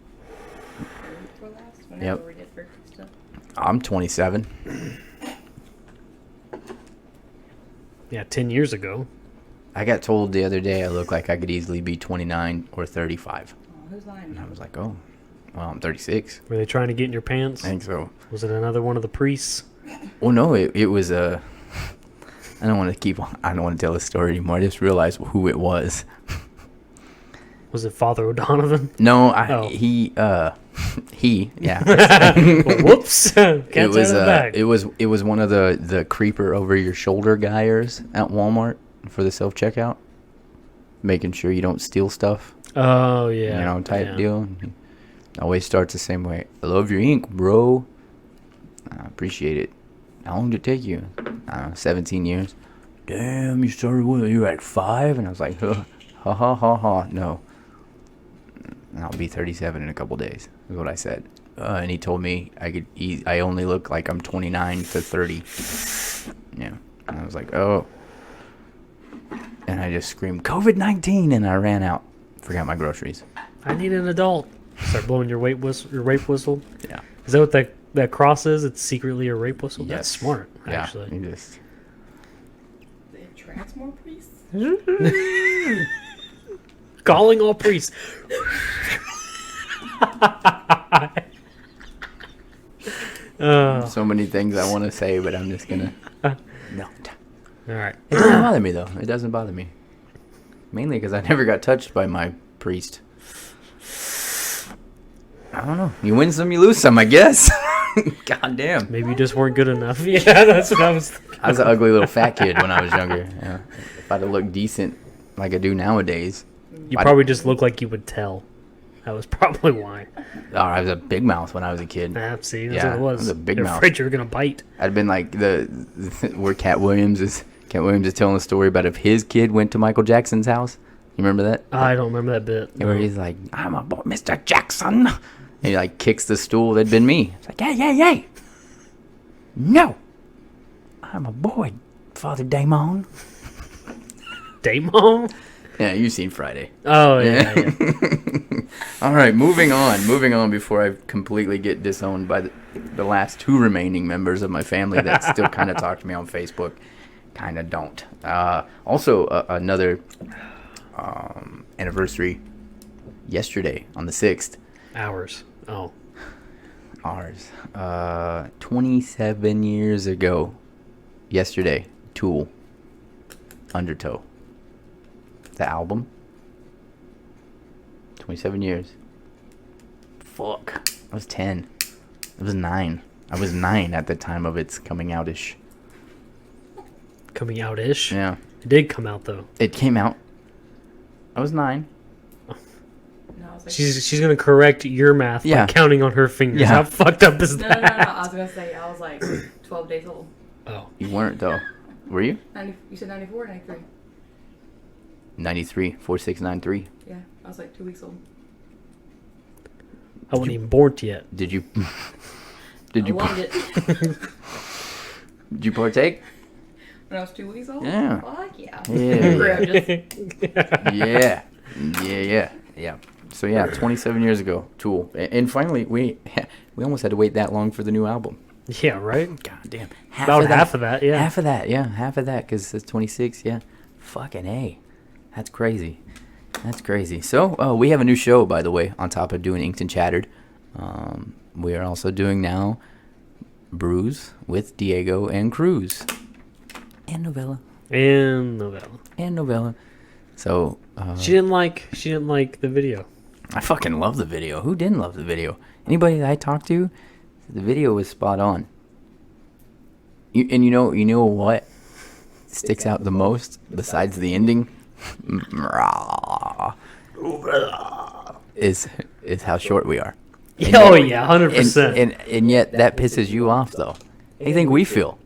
Or before last. Whenever Yep. we did birthday stuff. I'm 27. Yeah, 10 years ago. I got told the other day I look like I could easily be 29 or 35. Oh, who's lying? And I was like, oh, well, I'm 36. Were they trying to get in your pants? I think so. Was it another one of the priests? Well, no, it was a. I don't want to tell the story anymore. I just realized who it was. Was it Father O'Donovan? No, Oh. yeah. Whoops! Cat's out of the bag. It was one of the creeper over your shoulder guys at Walmart for the self checkout. making sure you don't steal stuff. Oh, yeah. You know, type deal. Always starts the same way. I love your ink, bro. I appreciate it. How long did it take you? I don't know, 17 years. Damn, you started when you were at 5? And I was like, ha ha ha ha. No. I'll be 37 in a couple days, is what I said. And he told me I only look like I'm 29 to 30. Yeah. And I was like, oh. And I just screamed, COVID-19, and I ran out. Forgot my groceries. I need an adult. Start blowing your rape whistle. Yeah. Is that what that cross is? It's secretly a rape whistle? Yes. That's smart, actually. Yeah, you just... They attract more priests? Calling all priests. So many things I want to say, but I'm just gonna no. All right. It doesn't bother me though. It doesn't bother me. Mainly because I never got touched by my priest. I don't know. You win some, you lose some, I guess. God damn. Maybe you just weren't good enough. Yeah, that's what I was thinking. I was an ugly little fat kid when I was younger. Yeah. If I'd have looked decent like I do nowadays. You probably just look like you would tell. That was probably why. Oh, I was a big mouth when I was a kid. See, that's what it was. I was a big They're mouth. afraid you were gonna bite. I'd been like where Cat Williams is telling a story about if his kid went to Michael Jackson's house. You remember that? I don't remember that bit. Where he's like, I'm a boy, Mr. Jackson. And he like kicks the stool. That'd been me. It's like, hey. No. I'm a boy, Father Damon. Damon? Yeah, you've seen Friday. Oh, yeah. All right, moving on before I completely get disowned by the last 2 remaining members of my family that still kind of talk to me on Facebook. Kind of don't. Also, another anniversary yesterday on the 6th. Ours. Oh. Ours. 27 years ago. Yesterday. Tool. Undertow. The album. 27 years. Fuck. I was 10. I was 9. I was 9 at the time of its coming out-ish. Coming out-ish? Yeah. It did come out, though. It came out. I was 9. No, I was like, She's going to correct your math Yeah. by counting on her fingers. Yeah. How fucked up is no, that? I was going to say, I was like 12 days old. Oh. You weren't, though. Were you? You said 94 or 93? 93. 4693. Yeah, I was like 2 weeks old. I wasn't even born yet. Did you... I loved it. Did you partake? When I was 2 weeks old? Yeah. Fuck yeah. Yeah. Yeah. So yeah, 27 years ago, Tool. And finally, we almost had to wait that long for the new album. Yeah, right? God damn. About half of that, yeah. Half of that, yeah. Half of that, because it's 26, yeah. Fucking A. That's crazy. So, we have a new show, by the way, on top of doing Inked and Chattered. We are also doing now Brews with Diego and Kruz. And Novella. So, She didn't like the video. I fucking love the video. Who didn't love the video? Anybody that I talked to, the video was spot on. You know what sticks out the most besides the ending? Is how short we are. And Oh yet- yeah, 100%. And yet that pisses you off though. How do you think we feel?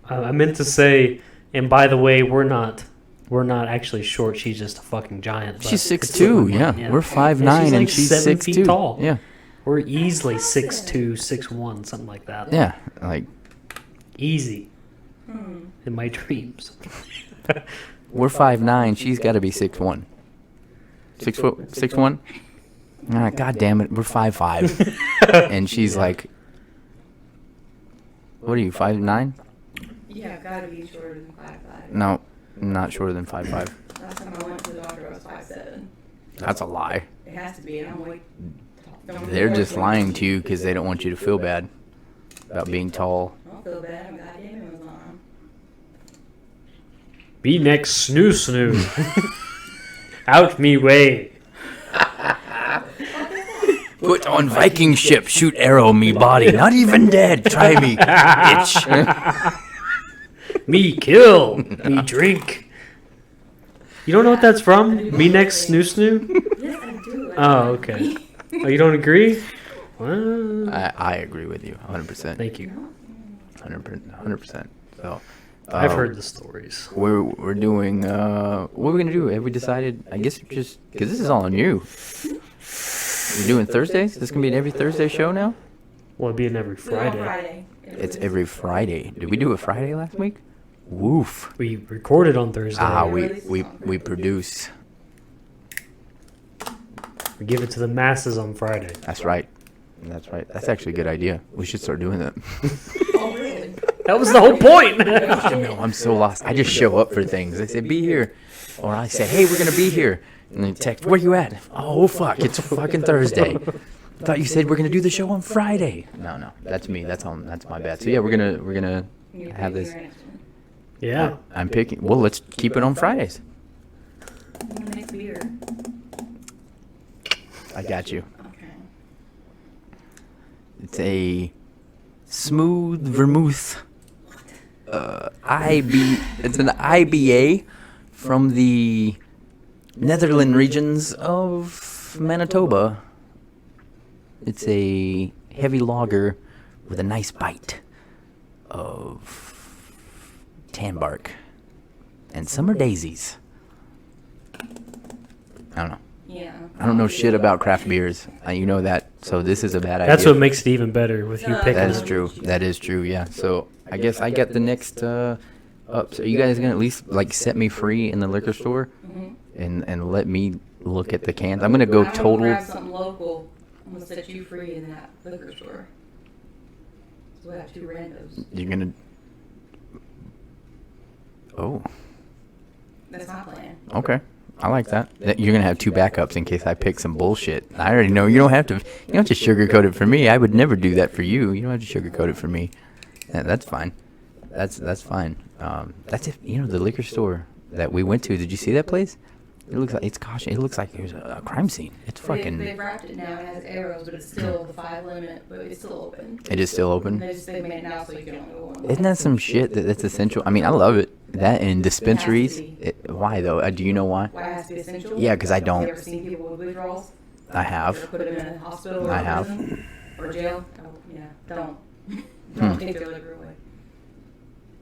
I meant to say, and by the way, we're not actually short. She's just a fucking giant. but She's it's 6'2", what we want, yeah. We're 5'9", and she's 7 6'2". feet tall. Yeah. We're easily 6'2", 6'1", something like that. Yeah. Like Easy. In my dreams. we're 5'9", she's got to be 6'1". 6'1". Ah, God damn it, we're 5'5", and she's like, what are you, 5'9"? Yeah, I've got to be shorter than 5'5". No, not shorter than 5'5". Last time I went to the doctor, I was 5'7". That's a lie. It has to be, and I'm like... They're just lying to you because they don't want you to feel bad about being tall. I don't feel bad. I'm goddamn Amazon. Be next, snoo. Out me way. Put on Viking ship, shoot arrow me body. Not even dead. Try me, bitch. Me kill. Me drink. You don't know what that's from? Me next snoo snoo? Yes, I do. Oh, okay. Oh, you don't agree? Well, I agree with you 100%. thank you. 100%. So I've heard the stories. we're doing what are we gonna do? Have we decided? I guess just because this is all on you. We're doing Thursdays. This is gonna be an every Thursday show now. Well, it'd be an every We do it on Friday. Friday. It's every Friday. Did we do a Friday last week? Woof. We recorded on Thursday. We produce. We give it to the masses on Friday. That's right. That's actually a good idea. We should start doing that. Oh, really? That was the whole point. No, I'm so lost. I just show up for things. I say, be here. Or I say, hey, we're going to be here. And then text, where you at? Oh, fuck. It's fucking Thursday. I thought you said we're going to do the show on Friday. No. That's me. That's my bad. So, yeah, we're going to have this. Yeah. I'm picking. Well, let's keep it on Fridays. Next beer. I got you. Okay. It's a smooth vermouth. It's an IBA from the Netherlands regions of Manitoba. It's a heavy lager with a nice bite of tan bark and summer daisies. I don't know. Yeah. I don't know shit about craft beers. You know that. So this is a bad idea. That's what makes it even better with you picking That it. is true. That is true. Yeah. So I guess I get the next up. So are you guys gonna at least like set me free in the liquor store, and let me look at the cans? I'm gonna go I'm gonna total. grab something local. I'm gonna set you free in that liquor store. So we have two randos. You're gonna. Oh. That's my plan. Okay. I like that. You're gonna have two backups in case I pick some bullshit. I already know you don't have to. You don't have to sugarcoat it for me. I would never do that for you. You don't have to sugarcoat it for me. That's fine. That's fine. That's it. You know the liquor store that we went to. Did you see that place? It looks like it's caution. It looks like there's a crime scene. It's fucking. They've wrapped it now. It has arrows, but it's still the 5 limit. But it's still open. It is still open. They made it now so you can only go one. Isn't that some shit that's essential? I mean, I love it. That and dispensaries. be. Why though? Do you know why? Why it has to be essential? Yeah, 'cause I don't. Have you ever seen people with withdrawals? I Ever have. put them in a hospital or I a have. prison or jail? Oh, yeah, don't. Don't take their liquor away.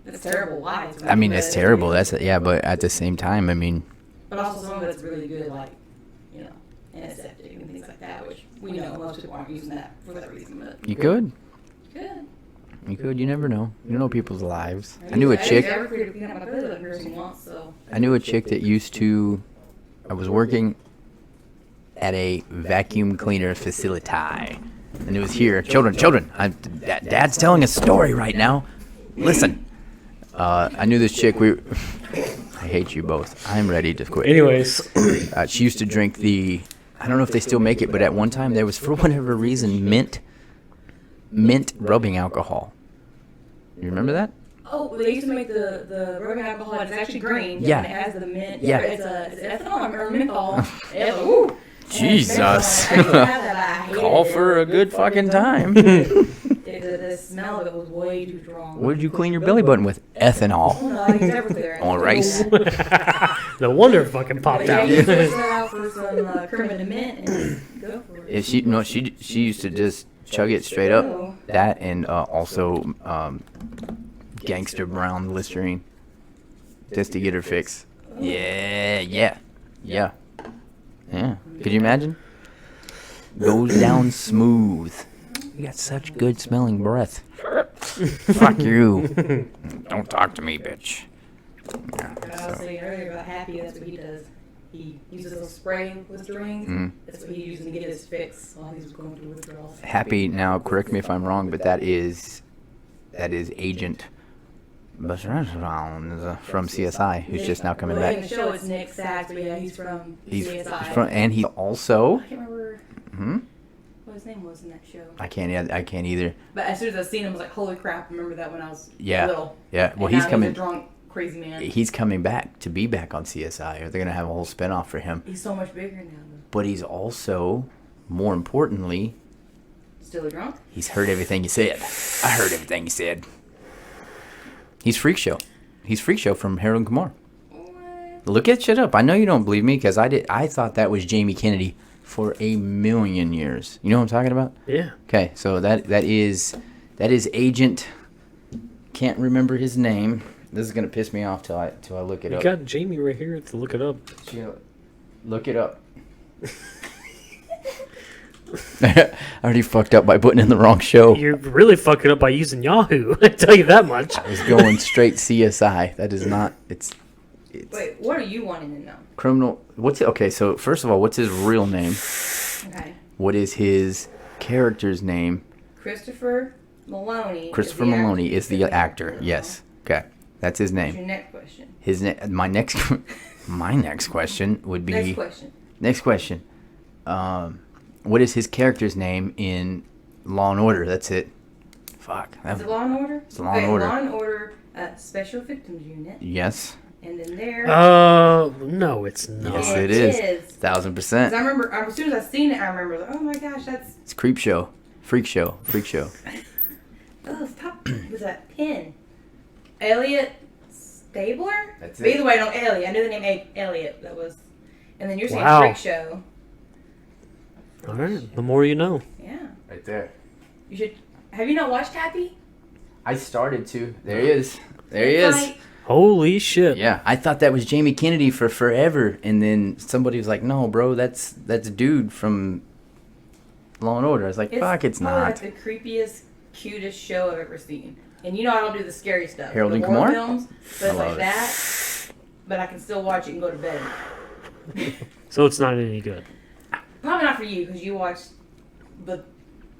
That's terrible. Why? I mean, it's terrible. Yeah, but at the same time, I mean, But also some of it's really good, like, you know, antiseptic and things like that, which we know most people aren't using that for that reason, but you could. good. You could. You never know. You don't know people's lives. I knew a chick. I ever created peanut butter toilet nursing once, so. I knew a chick that used to. I was working at a vacuum cleaner facility, and it was here. Children. Dad's telling a story right now. Listen. I knew this chick. I hate you both. I'm ready to quit. Anyways, She used to drink the. I don't know if they still make it, but at one time there was, for whatever reason, mint rubbing alcohol. You remember that? Oh, well, they used to make the rubbing alcohol. It's actually green. Yeah. And it has the mint. Yeah. It's ethanol or menthol. Ooh. Jesus. And I had that, I hated Call it. for a good fucking time. The smell of it was way too strong. What did you clean your belly button with? Ethanol. No, I used everything. On rice. no wonder it fucking popped Yeah, out. you switch that out for some cream and mint and go for it. She used to just chug it straight up. That and also gangster brown Listerine, just to get her fix. Yeah. Could you imagine? Goes down smooth. You got such good smelling breath. Fuck you. Don't talk to me, bitch. Yeah, I was so. saying earlier about Happy, that's what he does. He uses a spray Listerine. Mhm. That's what he used to get his fix while he was going through withdrawals. Happy, now correct me if I'm wrong, but that is Agent from CSI, who's just now coming Well, in back. the show, it's Nick Sachs, but yeah, he's from He's CSI. from, and he also. I can't remember Hmm? what his name was in that show. I can't either. But as soon as I seen him, I was like, holy crap, I remember that when I was Yeah. little. Yeah. Well, And he's now coming. He's a drunk, crazy man. He's coming back to be back on CSI, or they're gonna have a whole spinoff for him. He's so much bigger now, though. But he's also, more importantly, Still a drunk? he's heard everything you said. I heard everything you said. He's Freak Show. He's Freak Show from Harold and Kumar. What? Look that shit up. I know you don't believe me because I thought that was Jamie Kennedy for a million years. You know what I'm talking about? Yeah. Okay, so that is Agent. Can't remember his name. This is gonna piss me off till I look it up. You got Jamie right here to look it up. Look it up. I already fucked up by putting in the wrong show. You're really fucking up by using Yahoo. I tell you that much. I was going straight CSI. That is not. It's. Wait, what are you wanting to know? Criminal. Okay? So first of all, what's his real name? Okay. What is his character's name? Christopher Maloney. Christopher Maloney is the actor. Yes. Okay. That's his name. What's your next question? My next question would be. Next question. What is his character's name in Law and Order? That's it. Fuck. Is it Law and Order? It's Law and Order. Law and Order Special Victims Unit. Yes. And then there. No, it's not. Yes, it is. 1000%. Because I remember, as soon as I seen it, I remember, like, oh my gosh, that's. It's Creep Show. Freak Show. Oh, stop with that pin. Elliot Stabler? That's but it. Either way, no, Elliot. I knew the name Elliot. That was. And then you're saying Wow. Freak Show. All right. The more you know. Yeah. Right there. You should. Have you not watched Happy? I started to. There he is. There he is. Like, Holy shit. Yeah, I thought that was Jamie Kennedy for forever, and then somebody was like, "No, bro, that's dude from Law and Order." I was like, "Fuck, it's probably not." like the creepiest, cutest show I've ever seen. And you know I don't do the scary stuff. Harold the and horror Kumar? films, but I it's love like it. that. But I can still watch it and go to bed. So it's not any good. Probably not for you because you watch the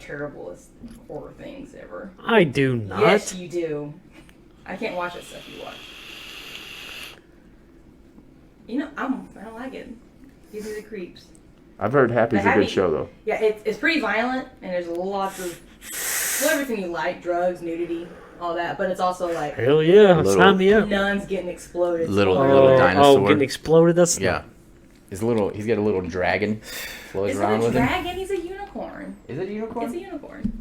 terriblest horror things ever. I do not. Yes, you do. I can't watch that stuff you watch. You know, I don't like it. Gives me the creeps. I've heard Happy's a good show, though. Yeah, it's pretty violent, and there's lots of everything you like, drugs, nudity, all that. But it's also like Hell yeah. Sign me up. nuns getting exploded. Little Oh, dinosaur. getting exploded. That's Yeah. He's got a little dragon floats It's around not a with him. dragon. He's a unicorn. Is it a unicorn? It's a unicorn.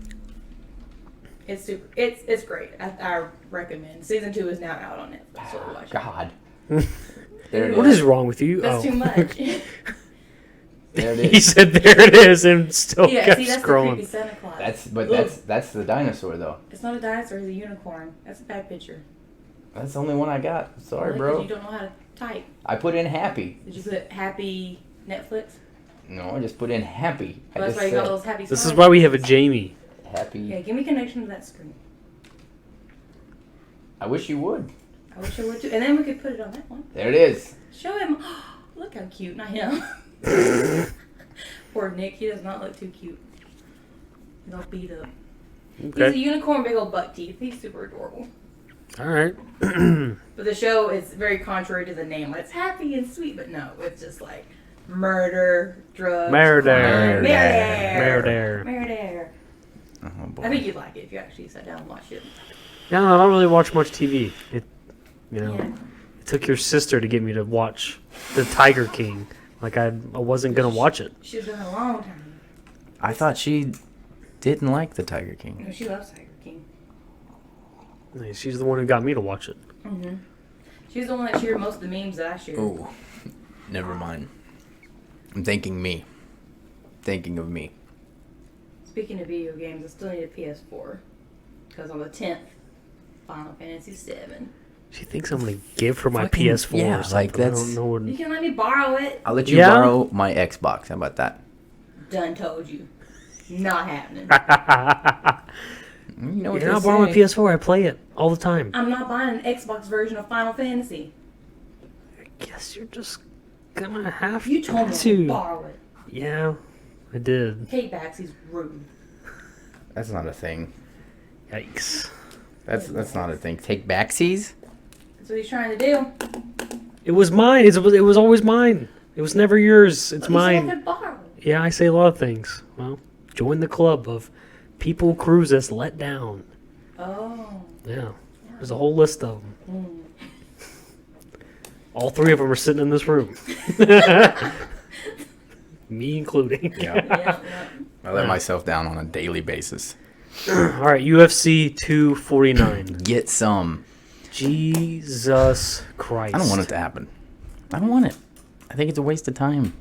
It's super. It's great. I recommend. Season 2 is now out on Netflix. So watch it. God. There it What is. is wrong with you? That's too much. There it He is. said there it is and still Yeah, kept see, that's the scrolling. creepy Santa Claus. That's the dinosaur though. It's not a dinosaur. He's a unicorn. That's a bad picture. That's the only one I got. Sorry, Only 'cause bro. You don't know how to type. I put in happy. Did you put happy Netflix? No, I just put in happy. Oh, that's why you got those happy. This is stars? why we have a Jamie. Happy. Yeah, give me connection to that screen. I wish you would. I wish I would too. And then we could put it on that one. There it is. Show him. Look how cute. Not him. Poor Nick. He does not look too cute. He's all beat up. He's a Okay. unicorn, big old buck teeth. He's super adorable. All right. But the show is very contrary to the name. It's happy and sweet, but no, it's just like murder, drugs, Murder. crime. Murder. Murder. Oh boy. I think you'd like it if you actually sat down and watched it. Yeah, I don't really watch much TV. It Yeah. it took your sister to get me to watch The Tiger King. Like I wasn't gonna watch it. She's been a long time. I thought she didn't like the Tiger King. No, she loves Tiger King. She's the one who got me to watch it. Mm-hmm. She's the one that shared most of the memes that I shared. Oh, never mind. I'm thanking me. Thinking of me. Speaking of video games, I still need a PS4 because on the 10th, Final Fantasy VII. She thinks I'm gonna give her my Fucking- PS4. yeah, or something. like, that's- I don't know what. You can let me borrow it. I'll let you Yeah? borrow my Xbox. How about that? Done told you. Not happening. You know what You're they not borrowing my say. PS4. I play it all the time. I'm not buying an Xbox version of Final Fantasy. I guess you're just gonna have You told me to. to borrow it. Yeah, I did. Take backs, he's rude. That's not a thing. Yikes. That's not a thing. Take backsies? That's what he's trying to do. It was mine. It was always mine. It was never yours. It's But you said I mine. could borrow it. Yeah, I say a lot of things. Well, join the club of people Kruz has let down. Oh. Yeah, there's a whole list of them. Mm. All three of them are sitting in this room. Me including. Yeah. Yeah, I let myself down on a daily basis. All right, UFC 249. Get some. Jesus Christ. I don't want it to happen. I don't want it. I think it's a waste of time.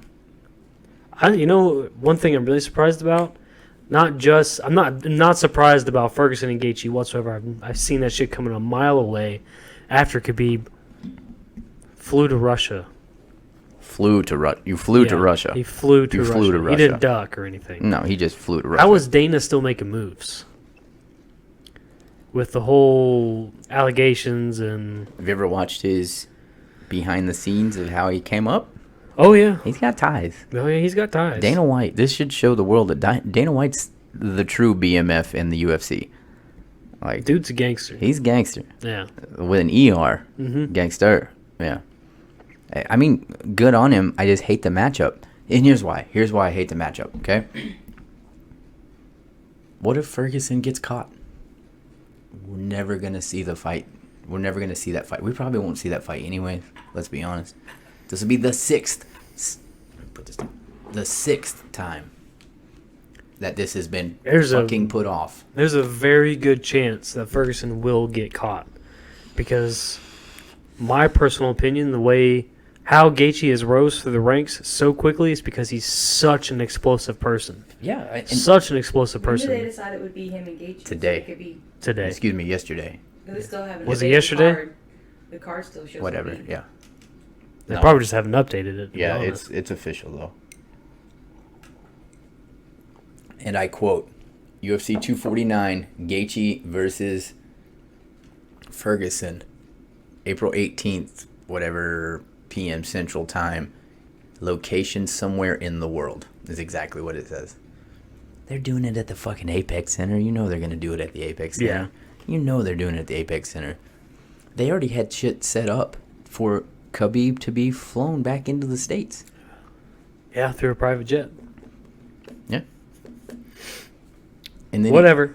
One thing I'm really surprised about. I'm not surprised about Ferguson and Gaethje whatsoever. I've seen that shit coming a mile away. After Khabib flew to Russia. You flew to Russia. He flew to Russia. He didn't duck or anything. No, he just flew to Russia. How was Dana still making moves? With the whole allegations and... Have you ever watched his behind the scenes of how he came up? Oh, yeah. He's got ties. Oh, yeah, he's got ties. Dana White. This should show the world that Dana White's the true BMF in the UFC. Like, dude's a gangster. He's gangster. Yeah. With an ER. Mm-hmm. Gangster. Yeah. I mean, good on him. I just hate the matchup. And here's why. Here's why I hate the matchup, okay? What if Ferguson gets caught? We're never going to see the fight. We're never going to see that fight. We probably won't see that fight anyway. Let's be honest. This will be the sixth time that this has been put off. There's a very good chance that Ferguson will get caught. Because my personal opinion, the way how Gaethje has rose through the ranks so quickly is because he's such an explosive person. Yeah. Such an explosive person. When did they decide it would be him and Gaethje? Today. So it could be Today. Excuse me, yesterday. They still haven't Was it updated yesterday? The card still shows Whatever, it. yeah. They probably just haven't updated it. Yeah, it's official, though. And I quote, UFC 249, Gaethje versus Ferguson, April 18th, whatever p.m. Central Time, location somewhere in the world, is exactly what it says. They're doing it at the fucking Apex Center. You know they're going to do it at the Apex Center. Yeah. You know they're doing it at the Apex Center. They already had shit set up for Khabib to be flown back into the States. Yeah, through a private jet. Yeah. And then whatever.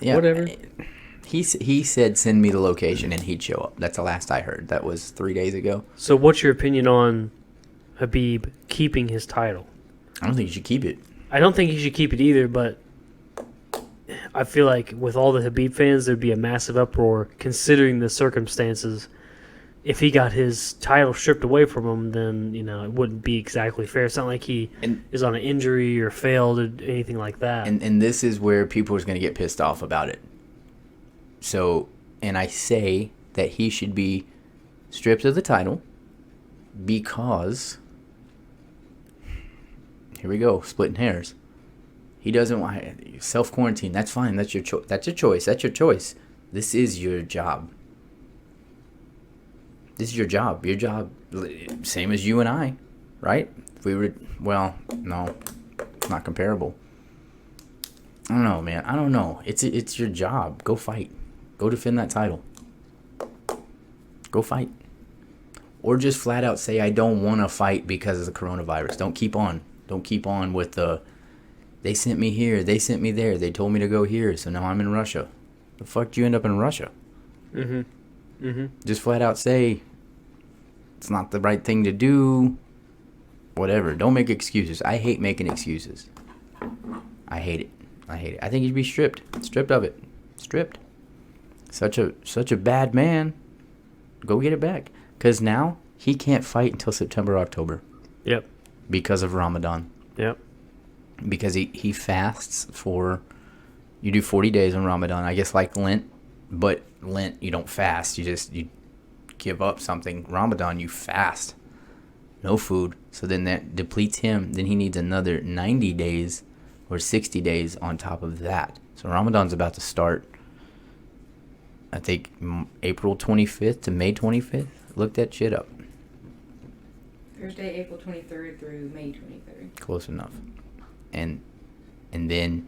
He said send me the location and he'd show up. That's the last I heard. That was 3 days ago. So what's your opinion on Khabib keeping his title? I don't think you should keep it. I don't think he should keep it either, but I feel like with all the Khabib fans, there'd be a massive uproar considering the circumstances. If he got his title stripped away from him, then, it wouldn't be exactly fair. It's not like he is on an injury or failed or anything like that. And this is where people are going to get pissed off about it. So, and I say that he should be stripped of the title because, here we go, splitting hairs. He doesn't want self-quarantine. That's fine. That's your choice. That's your choice. This is your job. This is your job. Your job, same as you and I, right? If we were, well, no, not comparable. I don't know, man. I don't know. It's your job. Go fight. Go defend that title. Go fight. Or just flat out say, I don't want to fight because of the coronavirus. Don't keep on. Don't keep on with the, they sent me here, they sent me there, they told me to go here, so now I'm in Russia. The fuck did you end up in Russia? Just flat out say, it's not the right thing to do. Whatever. Don't make excuses. I hate making excuses. I hate it. I think he should be stripped. Stripped of it. Stripped. Such a bad man. Go get it back. Because now he can't fight until September, October. Yep. Because of Ramadan. Yep. Because he fasts for, you do 40 days on Ramadan. I guess like Lent. But Lent, you don't fast. You give up something. Ramadan, you fast. No food. So then that depletes him. Then he needs another 90 days or 60 days on top of that. So Ramadan's about to start, I think, April 25th to May 25th. Look that shit up. Thursday, April 23rd through May 23rd. Close enough. And then,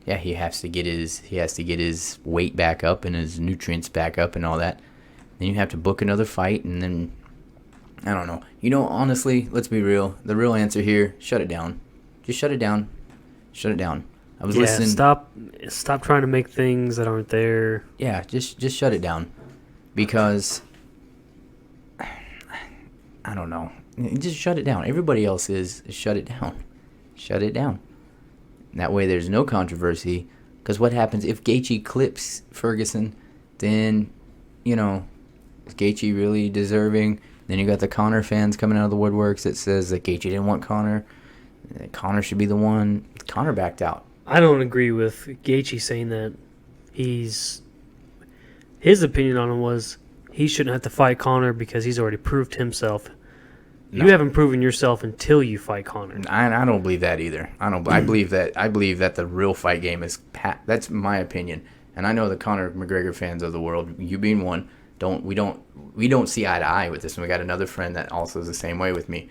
yeah, he has to get his weight back up and his nutrients back up and all that. Then you have to book another fight, and then I don't know. Honestly, let's be real. The real answer here: shut it down. Just shut it down. Shut it down. I was listening. Stop trying to make things that aren't there. Yeah, just shut it down, because I don't know. Just shut it down. Everybody else is shut it down. Shut it down. That way there's no controversy. Because what happens if Gaethje clips Ferguson? Then, is Gaethje really deserving? Then you got the Conor fans coming out of the woodworks that says that Gaethje didn't want Conor. Conor should be the one. Conor backed out. I don't agree with Gaethje saying that his opinion on him was he shouldn't have to fight Conor because he's already proved himself. No. You haven't proven yourself until you fight Conor. I don't believe that either. I believe that the real fight game is that's my opinion. And I know the Conor McGregor fans of the world, you being one, we don't see eye to eye with this. And we got another friend that also is the same way with me.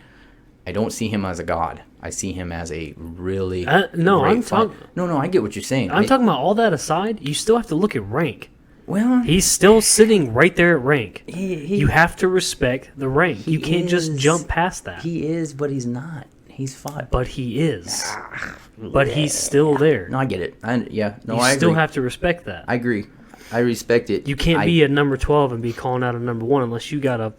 I don't see him as a god. I see him as a really No, I get what you're saying. I'm talking about all that aside. You still have to look at rank. Well, he's still sitting right there at rank. You have to respect the rank. You can't just jump past that. He is, but he's not. He's fought. But he is. But he's still there. No, I get it. I agree. Still have to respect that. I agree. I respect it. You can't be a number 12 and be calling out a number 1 unless you got a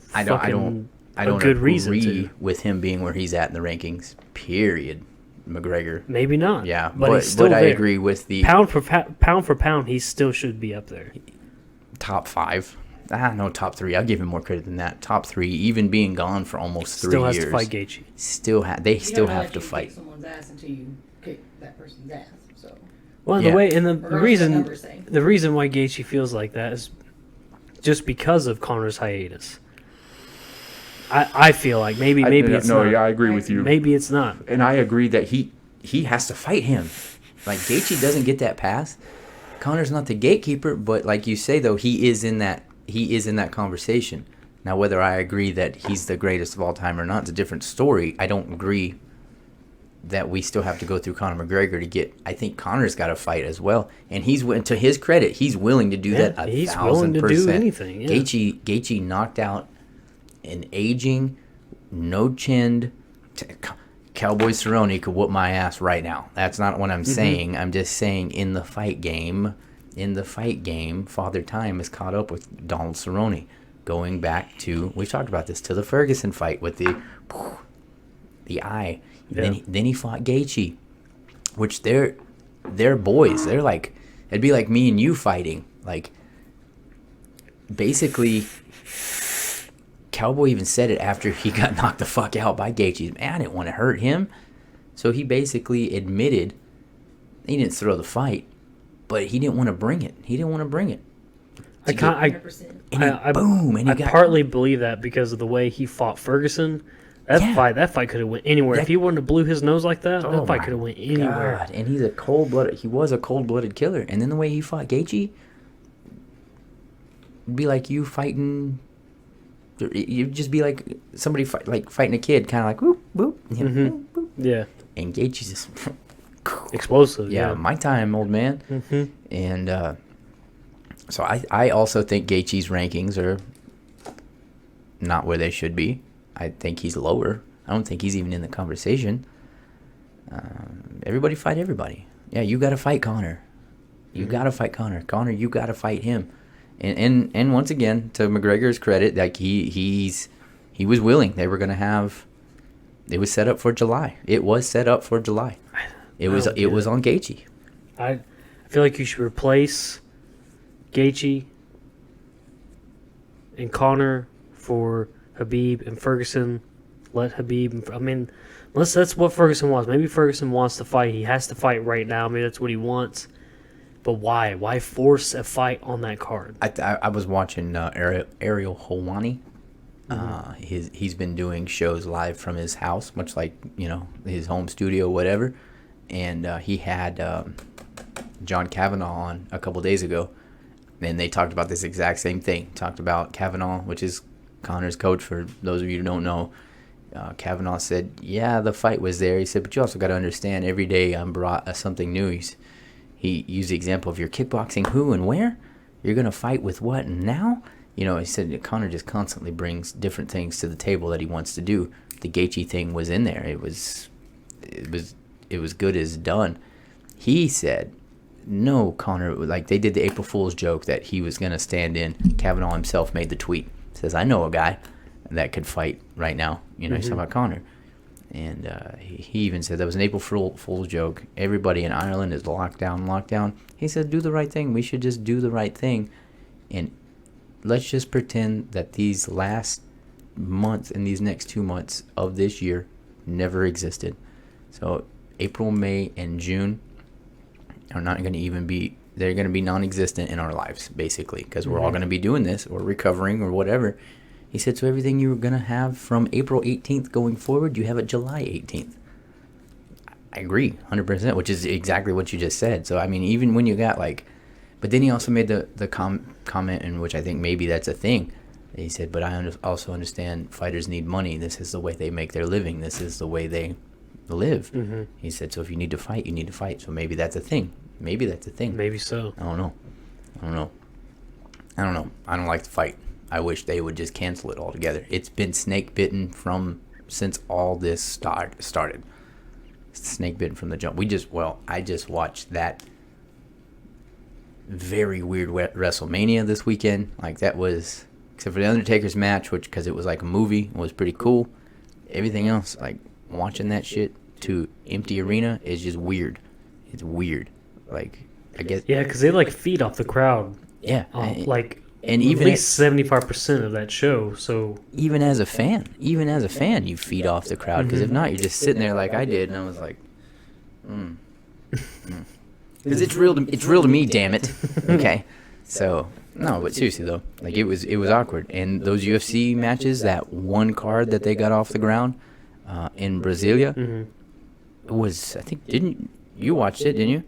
good reason to. With him being where he's at in the rankings. Period. McGregor. Maybe not. Yeah, but he's still there. I agree with the pound for pound. He still should be up there. Top 5. No, top 3. I'll give him more credit than that. Top 3, even being gone for almost 3 years. Still has to fight Gaethje. They still have to fight. Kick someone's ass until you kick that person's ass. So. Well, the reason why Gaethje feels like that is just because of Conor's hiatus. I feel like maybe it's not. Yeah, I agree with you. Maybe it's not. And I agree that he has to fight him. Like Gaethje doesn't get that pass. Conor's not the gatekeeper, but like you say though, he is in that conversation. Now whether I agree that he's the greatest of all time or not is a different story. I don't agree that we still have to go through Conor McGregor to get. I think Conor's got to fight as well, and to his credit, he's willing to do that. He's willing to do anything. Yeah. Gaethje knocked out an aging, no-chinned Cowboy Cerrone could whoop my ass right now. That's not what I'm saying. I'm just saying in the fight game, Father Time is caught up with Donald Cerrone. Going back to, we've talked about this, to the Ferguson fight with the eye. Yeah. Then he fought Gaethje, which they're boys. They're like, it'd be like me and you fighting. Like, basically, Cowboy even said it after he got knocked the fuck out by Gaethje. Man, I didn't want to hurt him. So he basically admitted he didn't throw the fight, but he didn't want to bring it. I partly believe that because of the way he fought Ferguson. That fight could have went anywhere. If he wouldn't have blew his nose like that, that fight could have went anywhere. God. And he was a cold-blooded killer. And then the way he fought Gaethje, it'd be like you fighting. You'd just be like somebody fighting a kid, kind of like whoop whoop. Whoop, whoop. Yeah. And Gaethje's just explosive. Yeah, my time, old man. Mm-hmm. And so I also think Gaethje's rankings are not where they should be. I think he's lower. I don't think he's even in the conversation. Everybody fight everybody. Yeah, you got to fight Conor. You got to fight Conor. Conor, you got to fight him. And once again, to McGregor's credit, like he was willing. They were going to have. It was set up for July. It was set up for July. It was on Gaethje. I feel like you should replace Gaethje and Conor for Habib and Ferguson. Let Habib. I mean, unless that's what Ferguson wants. Maybe Ferguson wants to fight. He has to fight right now. Maybe that's what he wants. But why? Why force a fight on that card? I was watching Ariel Helwani. He's been doing shows live from his house, much like his home studio, whatever. And he had John Kavanaugh on a couple days ago, and they talked about this exact same thing. Talked about Kavanaugh, which is Conor's coach. For those of you who don't know, Kavanaugh said, "Yeah, the fight was there." He said, "But you also got to understand, every day I'm brought something new." He used the example of, you're kickboxing who and where? You're going to fight with what and now? He said Conor just constantly brings different things to the table that he wants to do. The Gaethje thing was in there. It was good as done. He said, no, Conor, like they did the April Fool's joke that he was going to stand in. Kavanaugh himself made the tweet. Says, I know a guy that could fight right now. He's talking about Conor. And he even said that was an April Fool's joke. Everybody in Ireland is locked down. He said, do the right thing. We should just do the right thing. And let's just pretend that these last months in these next 2 months of this year never existed. So April, May, and June are not going to even be, they're going to be non-existent in our lives, basically, because we're all going to be doing this or recovering or whatever. He said, so everything you were going to have from April 18th going forward, you have it July 18th. I agree, 100%, which is exactly what you just said. So, I mean, even when you got like, but then he also made the comment in which I think maybe that's a thing. He said, but I also understand fighters need money. This is the way they make their living. This is the way they live. Mm-hmm. He said, so if you need to fight, you need to fight. So maybe that's a thing. Maybe that's a thing. Maybe so. I don't know. I don't like to fight. I wish they would just cancel it altogether. It's been snake bitten since all this started. Snake bitten from the jump. I just watched that very weird WrestleMania this weekend. Like, that was, except for the Undertaker's match, which, because it was like a movie, was pretty cool. Everything else, like watching that shit to empty arena, is just weird. It's weird. Like, I guess. Yeah, because they like feed off the crowd. Yeah. And even at least 75% of that show. So even as a fan, you feed off the crowd, because if not, you're just sitting there like I did, and I was like, because it's real to me, damn it. Okay, so no, but seriously though, like it was awkward, and those UFC matches, that one card that they got off the ground in Brasilia, was, I think, didn't you watched it? Didn't you?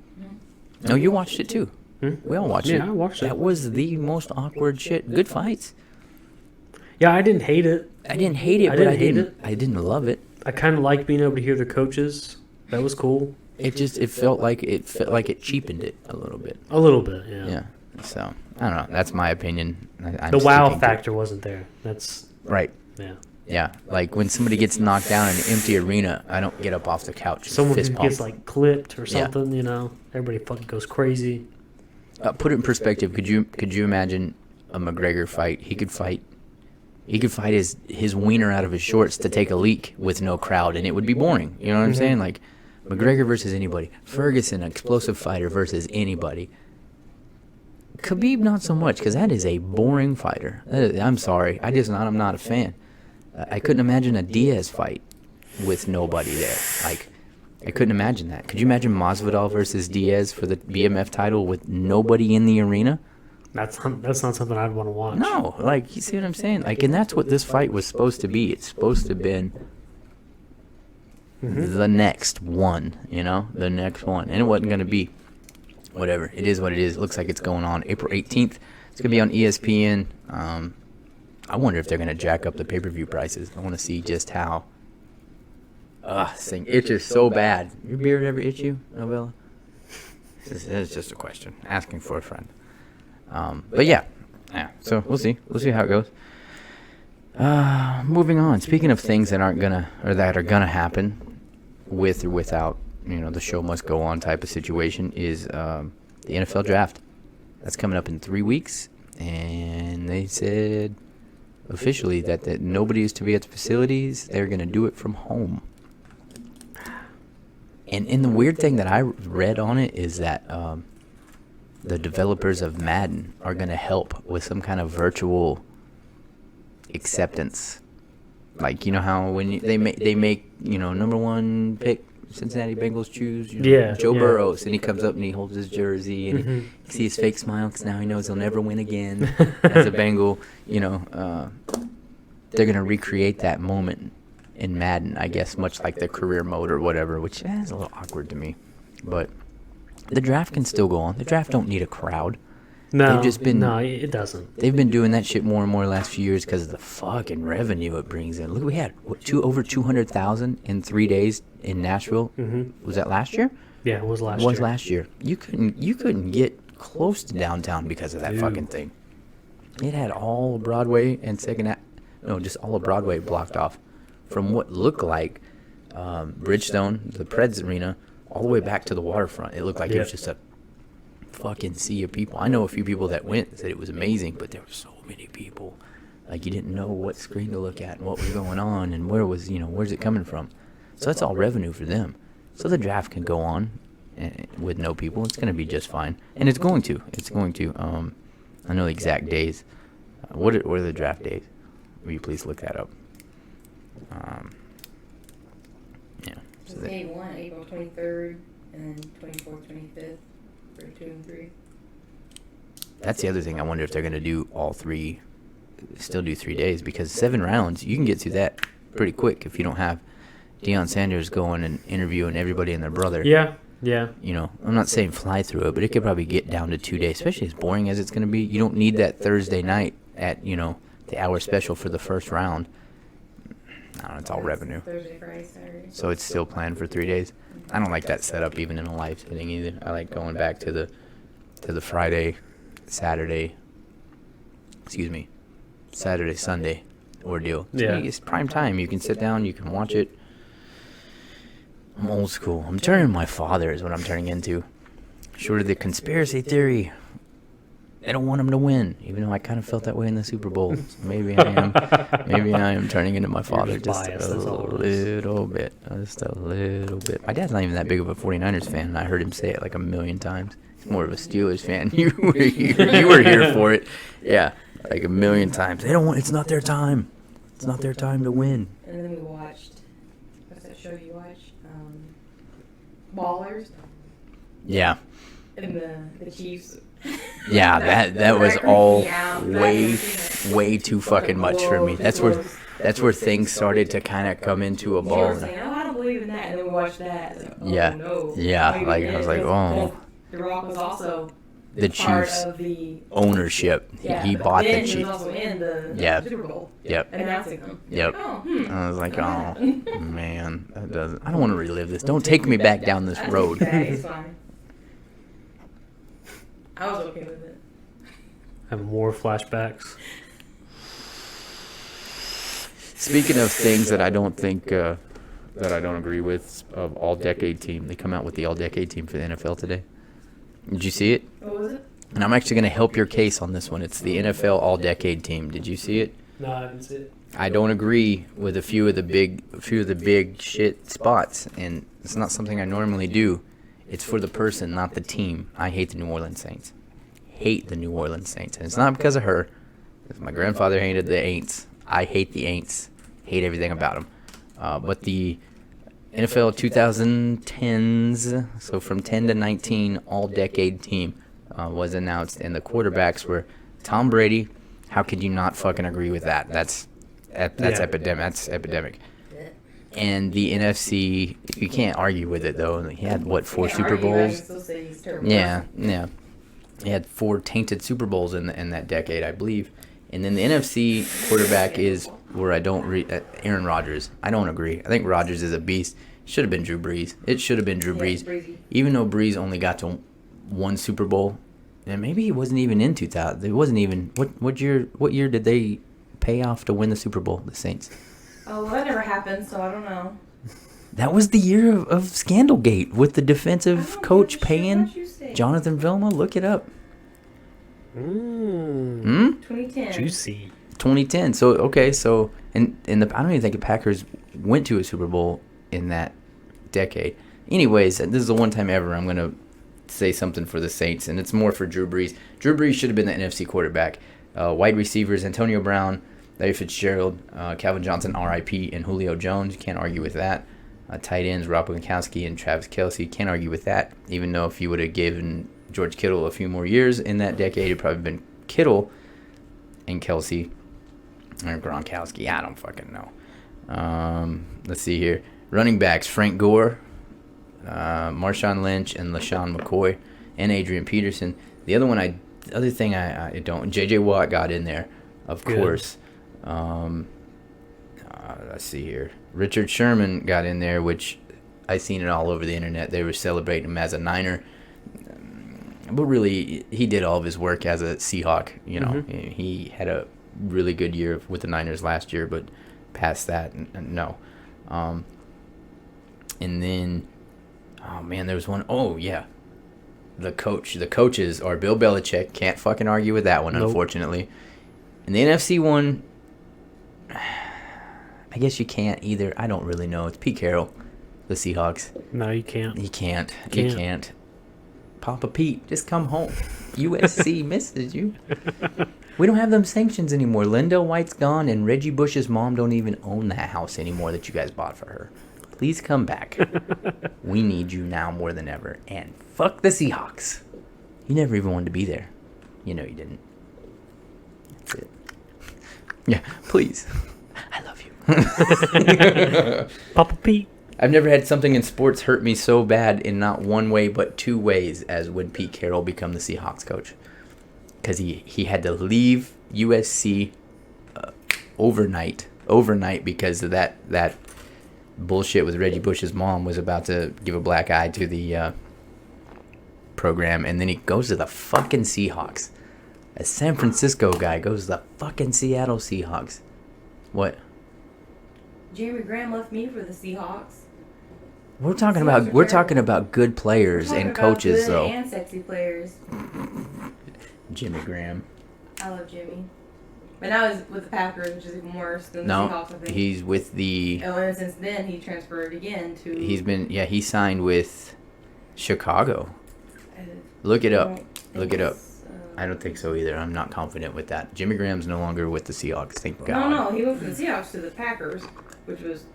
No, you watched it too. We all watched it. Yeah, I watched it. That was the most awkward shit. Good fights. Yeah, I didn't hate it. I didn't love it. I kind of liked being able to hear the coaches. That was cool. It felt like it cheapened it a little bit. A little bit, yeah. Yeah. So I don't know. That's my opinion. The wow factor wasn't there. That's right. Yeah. Yeah. Like when somebody gets knocked down in an empty arena, I don't get up off the couch. Someone who gets like clipped or something, you know, everybody fucking goes crazy. Put it in perspective. Could you imagine a McGregor fight? He could fight his wiener out of his shorts to take a leak with no crowd, and it would be boring. You know what I'm saying? Like McGregor versus anybody. Ferguson, explosive fighter versus anybody. Khabib, not so much, because that is a boring fighter. I'm sorry. I'm not a fan. I couldn't imagine a Diaz fight with nobody there. Like, I couldn't imagine that. Could you imagine Masvidal versus Diaz for the BMF title with nobody in the arena? That's not something I'd want to watch. No, like, you see what I'm saying? Like, and that's what this fight was supposed to be. It's supposed to have been the next one, you know? The next one. And it wasn't going to be. Whatever. It is what it is. It looks like it's going on April 18th. It's going to be on ESPN. I wonder if they're going to jack up the pay-per-view prices. I want to see just how... this thing itches so bad. Your beard ever itch you, Novella? This is just a question. Asking for a friend. But yeah. So we'll see. We'll see how it goes. Moving on. Speaking of things that are gonna happen, with or without, the show must go on type of situation, is the NFL draft. That's coming up in 3 weeks, and they said officially that nobody is to be at the facilities. They're gonna do it from home. And the weird thing that I read on it is that the developers of Madden are going to help with some kind of virtual acceptance. Like, you know how when they make number one pick, Cincinnati Bengals choose Joe Burrows, and he comes up and he holds his jersey and you see his fake smile because now he knows he'll never win again as a Bengal. They're going to recreate that moment in Madden, I guess, much like the career mode or whatever, which is a little awkward to me. But the draft can still go on. The draft don't need a crowd. No, it doesn't. They've been doing that shit more and more the last few years because of the fucking revenue it brings in. Look, we had over 200,000 in 3 days in Nashville. Was that last year? Yeah, it was last year. It was last year. You couldn't get close to downtown because of that fucking thing. It had all of Broadway and just all of Broadway blocked off. From what looked like Bridgestone, the Preds Arena, all the way back to the waterfront. It looked like it was just a fucking sea of people. I know a few people that went and said it was amazing, but there were so many people. Like, you didn't know what screen to look at and what was going on and where's it coming from. So that's all revenue for them. So the draft can go on with no people. It's going to be just fine. And it's going to. I know the exact days. What are the draft days? Will you please look that up? Yeah. So day 1, April 23rd, and then 24th, 25th for 2 and 3. That's the other thing. I wonder if they're going to do all 3, still do 3 days, because 7 rounds, you can get through that pretty quick if you don't have Deion Sanders going and interviewing everybody and their brother. Yeah. You know, I'm not saying fly through it, but it could probably get down to 2 days, especially as boring as it's going to be. You don't need that Thursday night at, you know, the hour special for the first round. I don't know, it's all revenue. Thursday, Friday, Saturday. So it's still planned for 3 days. I don't like that setup even in a live spinning either. I like going back to the Friday, Saturday, Sunday ordeal. Yeah. It's prime time. You can sit down, you can watch it. I'm old school. I'm turning my father is what I'm turning into. Short of the conspiracy theory. They don't want him to win, even though I kind of felt that way in the Super Bowl. So maybe I am turning into my father just a little bit. Just a little bit. My dad's not even that big of a 49ers fan, and I heard him say it like a million times. He's more of a Steelers fan. You were here for it. Yeah, like a million times. They don't want. It's not their time. It's not their time to win. And then we watched, what's that show you watched? Ballers. Yeah. And the Chiefs. Yeah, that was all way too fucking much for me. That's where things started to kind of come into a You ball. were saying, oh, I don't believe in that. And then we watched that. Like, oh, Yeah. no. Yeah, Maybe like, it I was is. like, oh. The Rock was also The part Chiefs of the ownership. Yeah, He but bought the then Chiefs. He was also in the Yeah. Super Bowl. Yep. Announcing them. Yep. Oh, I was like, oh man, that doesn't. I don't want to relive this. Don't take me back down this road. Okay, it's fine. I was okay with it. Have more flashbacks. Speaking of things that I don't think that I don't agree with, of all-decade team, they come out with the all-decade team for the NFL today. Did you see it? What was it? And I'm actually going to help your case on this one. It's the NFL all-decade team. Did you see it? No, I haven't seen it. I don't agree with a few of the big shit spots, and it's not something I normally do. It's for the person, not the team. I hate the New Orleans Saints. Hate the New Orleans Saints, and it's not because of her. Because my grandfather hated the Aints. I hate the Aints. Hate everything about them. But the NFL 2010s, so from 10 to 19, all-decade team was announced, and the quarterbacks were Tom Brady. How could you not fucking agree with that? That's epidemic. That's epidemic. And the NFC, you can't argue with it though. He had what, 4 Super Bowls? Yeah. He had 4 tainted Super Bowls in that decade, I believe. And then the NFC quarterback is where I don't Aaron Rodgers. I don't agree. I think Rodgers is a beast. Should have been Drew Brees. It should have been Drew Brees. Even though Brees only got to 1 Super Bowl, and maybe he wasn't even in 2000. It wasn't even what year did they pay off to win the Super Bowl? The Saints. Oh, well, that never happened, so I don't know. That was the year of Scandalgate with the defensive coach paying Jonathan Vilma. Look it up. 2010. Juicy. 2010. So okay, so and I don't even think the Packers went to a Super Bowl in that decade. Anyways, this is the one time ever I'm gonna say something for the Saints, and it's more for Drew Brees. Drew Brees should have been the NFC quarterback. Wide receivers: Antonio Brown, Larry Fitzgerald, Calvin Johnson, R.I.P., and Julio Jones. Can't argue with that. Tight ends: Rob Gronkowski and Travis Kelce. Can't argue with that. Even though if you would have given George Kittle a few more years in that decade, it'd probably been Kittle and Kelce or Gronkowski. I don't fucking know. Let's see here. Running backs: Frank Gore, Marshawn Lynch, and LaShawn McCoy, and Adrian Peterson. The other thing I don't. J.J. Watt got in there, of course. Let's see here. Richard Sherman got in there, which I seen it all over the internet. They were celebrating him as a Niner. But really, he did all of his work as a Seahawk. You know, he had a really good year with the Niners last year, but past that, no. And then, oh man, there was one. Oh yeah, the coaches are Bill Belichick. Can't fucking argue with that one, unfortunately. And the NFC one, I guess you can't either. I don't really know. It's Pete Carroll, the Seahawks. No, you can't. You can't. Papa Pete, just come home. USC misses you. We don't have them sanctions anymore. Lindell White's gone, and Reggie Bush's mom don't even own that house anymore that you guys bought for her. Please come back. We need you now more than ever. And fuck the Seahawks. You never even wanted to be there. You know you didn't. That's it. Yeah, please. I love you. Papa Pete. I've never had something in sports hurt me so bad in not one way but two ways as when Pete Carroll became the Seahawks coach. Because he had to leave USC overnight because of that bullshit with Reggie Bush's mom was about to give a black eye to the program, and then he goes to the fucking Seahawks. A San Francisco guy goes to the fucking Seattle Seahawks. What? Jeremy Graham left me for the Seahawks. We're talking about good players and coaches, good though. And sexy players. Jimmy Graham. I love Jimmy. But now he's with the Packers, which is even worse than the Seahawks, I think. He's with the... Oh, and since then, he transferred again to... He signed with Chicago. Look it up. I don't think so either. I'm not confident with that. Jimmy Graham's no longer with the Seahawks, thank God. No, he went from the Seahawks to the Packers, which was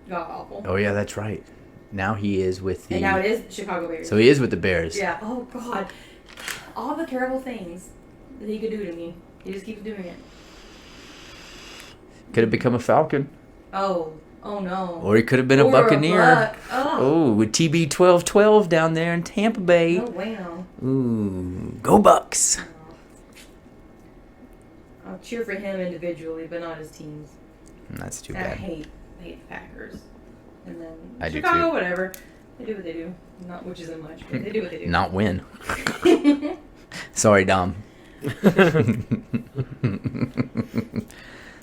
god-awful. Oh, yeah, that's right. Now he is with the... And now it is the Chicago Bears. So he is with the Bears. Yeah. Oh, God. All the terrible things that he could do to me. He just keeps doing it. Could have become a Falcon. Oh no. Or he could have been a Buccaneer. Oh, with TB 1212 down there in Tampa Bay. no wow. Ooh, go Bucks. I'll cheer for him individually, but not his teams. That's too And I bad. hate the Packers. And then I do Chicago, too. Whatever. They do what they do. Not which isn't much, but they do what they do. Not win. Sorry, Dom. So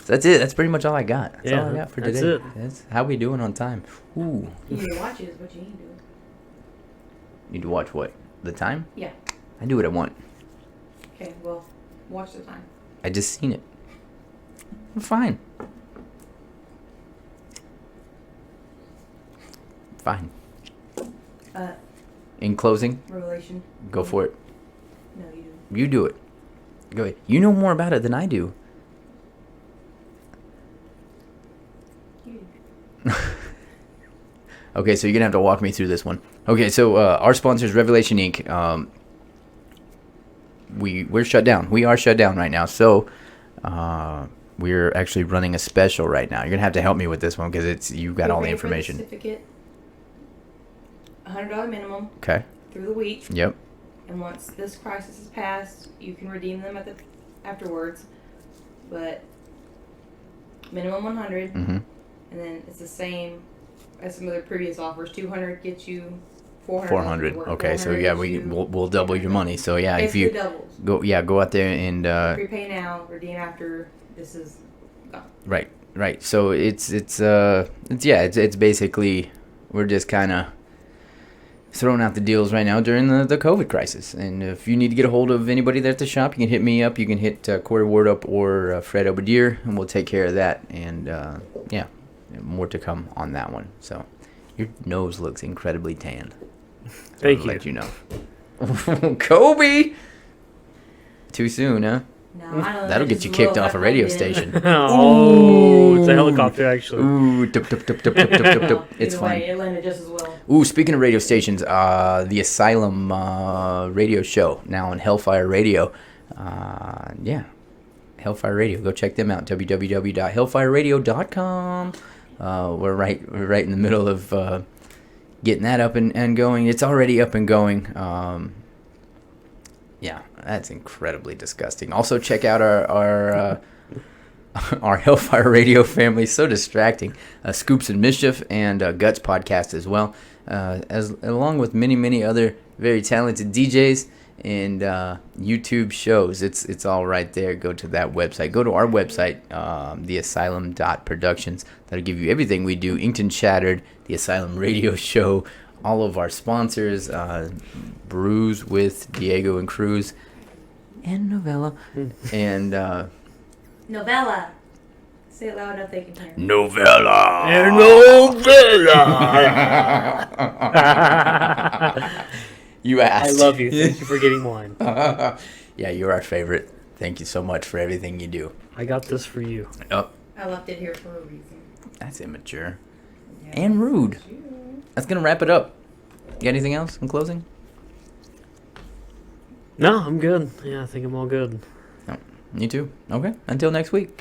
that's it. That's pretty much all I got. That's all I got for that's today. it. That's how we doing on time. Ooh. You need to watch it is what you need to do. Need to watch what? The time? Yeah. I do what I want. Okay, well, watch the time. I just seen it. I'm fine. Fine. In closing, Revelation. go for it. No, you do. You do it. Go ahead. You know more about it than I do. You do. Okay, so you're going to have to walk me through this one. Okay, so our sponsor is Revelation Inc. We're shut down. We are shut down right now. So we're actually running a special right now. You're going to have to help me with this one because you've got all the information. Certificate. $100 minimum. Okay. Through the week. Yep. And once this crisis is passed, you can redeem them afterwards. But minimum 100, Mm-hmm. and then it's the same as some of the previous offers. 200 gets you 400. 400. Okay, so yeah, we'll double your money. So yeah, if you doubles. go out there and Prepay now, redeem after this is gone. Right. So it's basically we're just kind of throwing out the deals right now during the COVID crisis. And if you need to get a hold of anybody there at the shop, you can hit me up. You can hit Corey Ward up or Fred Obadier, and we'll take care of that. And more to come on that one. So your nose looks incredibly tanned. Thank you. Let you know. Kobe. Too soon, huh? No, I don't know. That'll get you kicked off a radio station. Oh, it's a helicopter, actually. Ooh, tup. It's fine. It landed just as well. Ooh, speaking of radio stations, the Asylum radio show now on Hellfire Radio. Hellfire Radio. Go check them out. www.hellfireradio.com. We're right in the middle of getting that up and going. It's already up and going. Yeah, that's incredibly disgusting. Also, check out our Hellfire Radio family. So distracting. Scoops and Mischief and Guts podcast as well, along with many other very talented DJs and YouTube shows. It's all right there. Go to that website. Go to our website, theasylum.productions. That'll give you everything we do. Inked and Shattered, the Asylum Radio Show, all of our sponsors, Brews with Diego and Kruz, and Novella. And Novella. Say it loud enough they can hear. Novella. And Novella. You asked. I love you. Thank you for getting wine. Yeah, you're our favorite. Thank you so much for everything you do. I got this for you. Oh, I left it here for a reason. that's immature. Yeah, And rude. that's you. That's going to wrap it up. You got anything else in closing? No, I'm good. Yeah, I think I'm all good. No. You too? Okay. Until next week.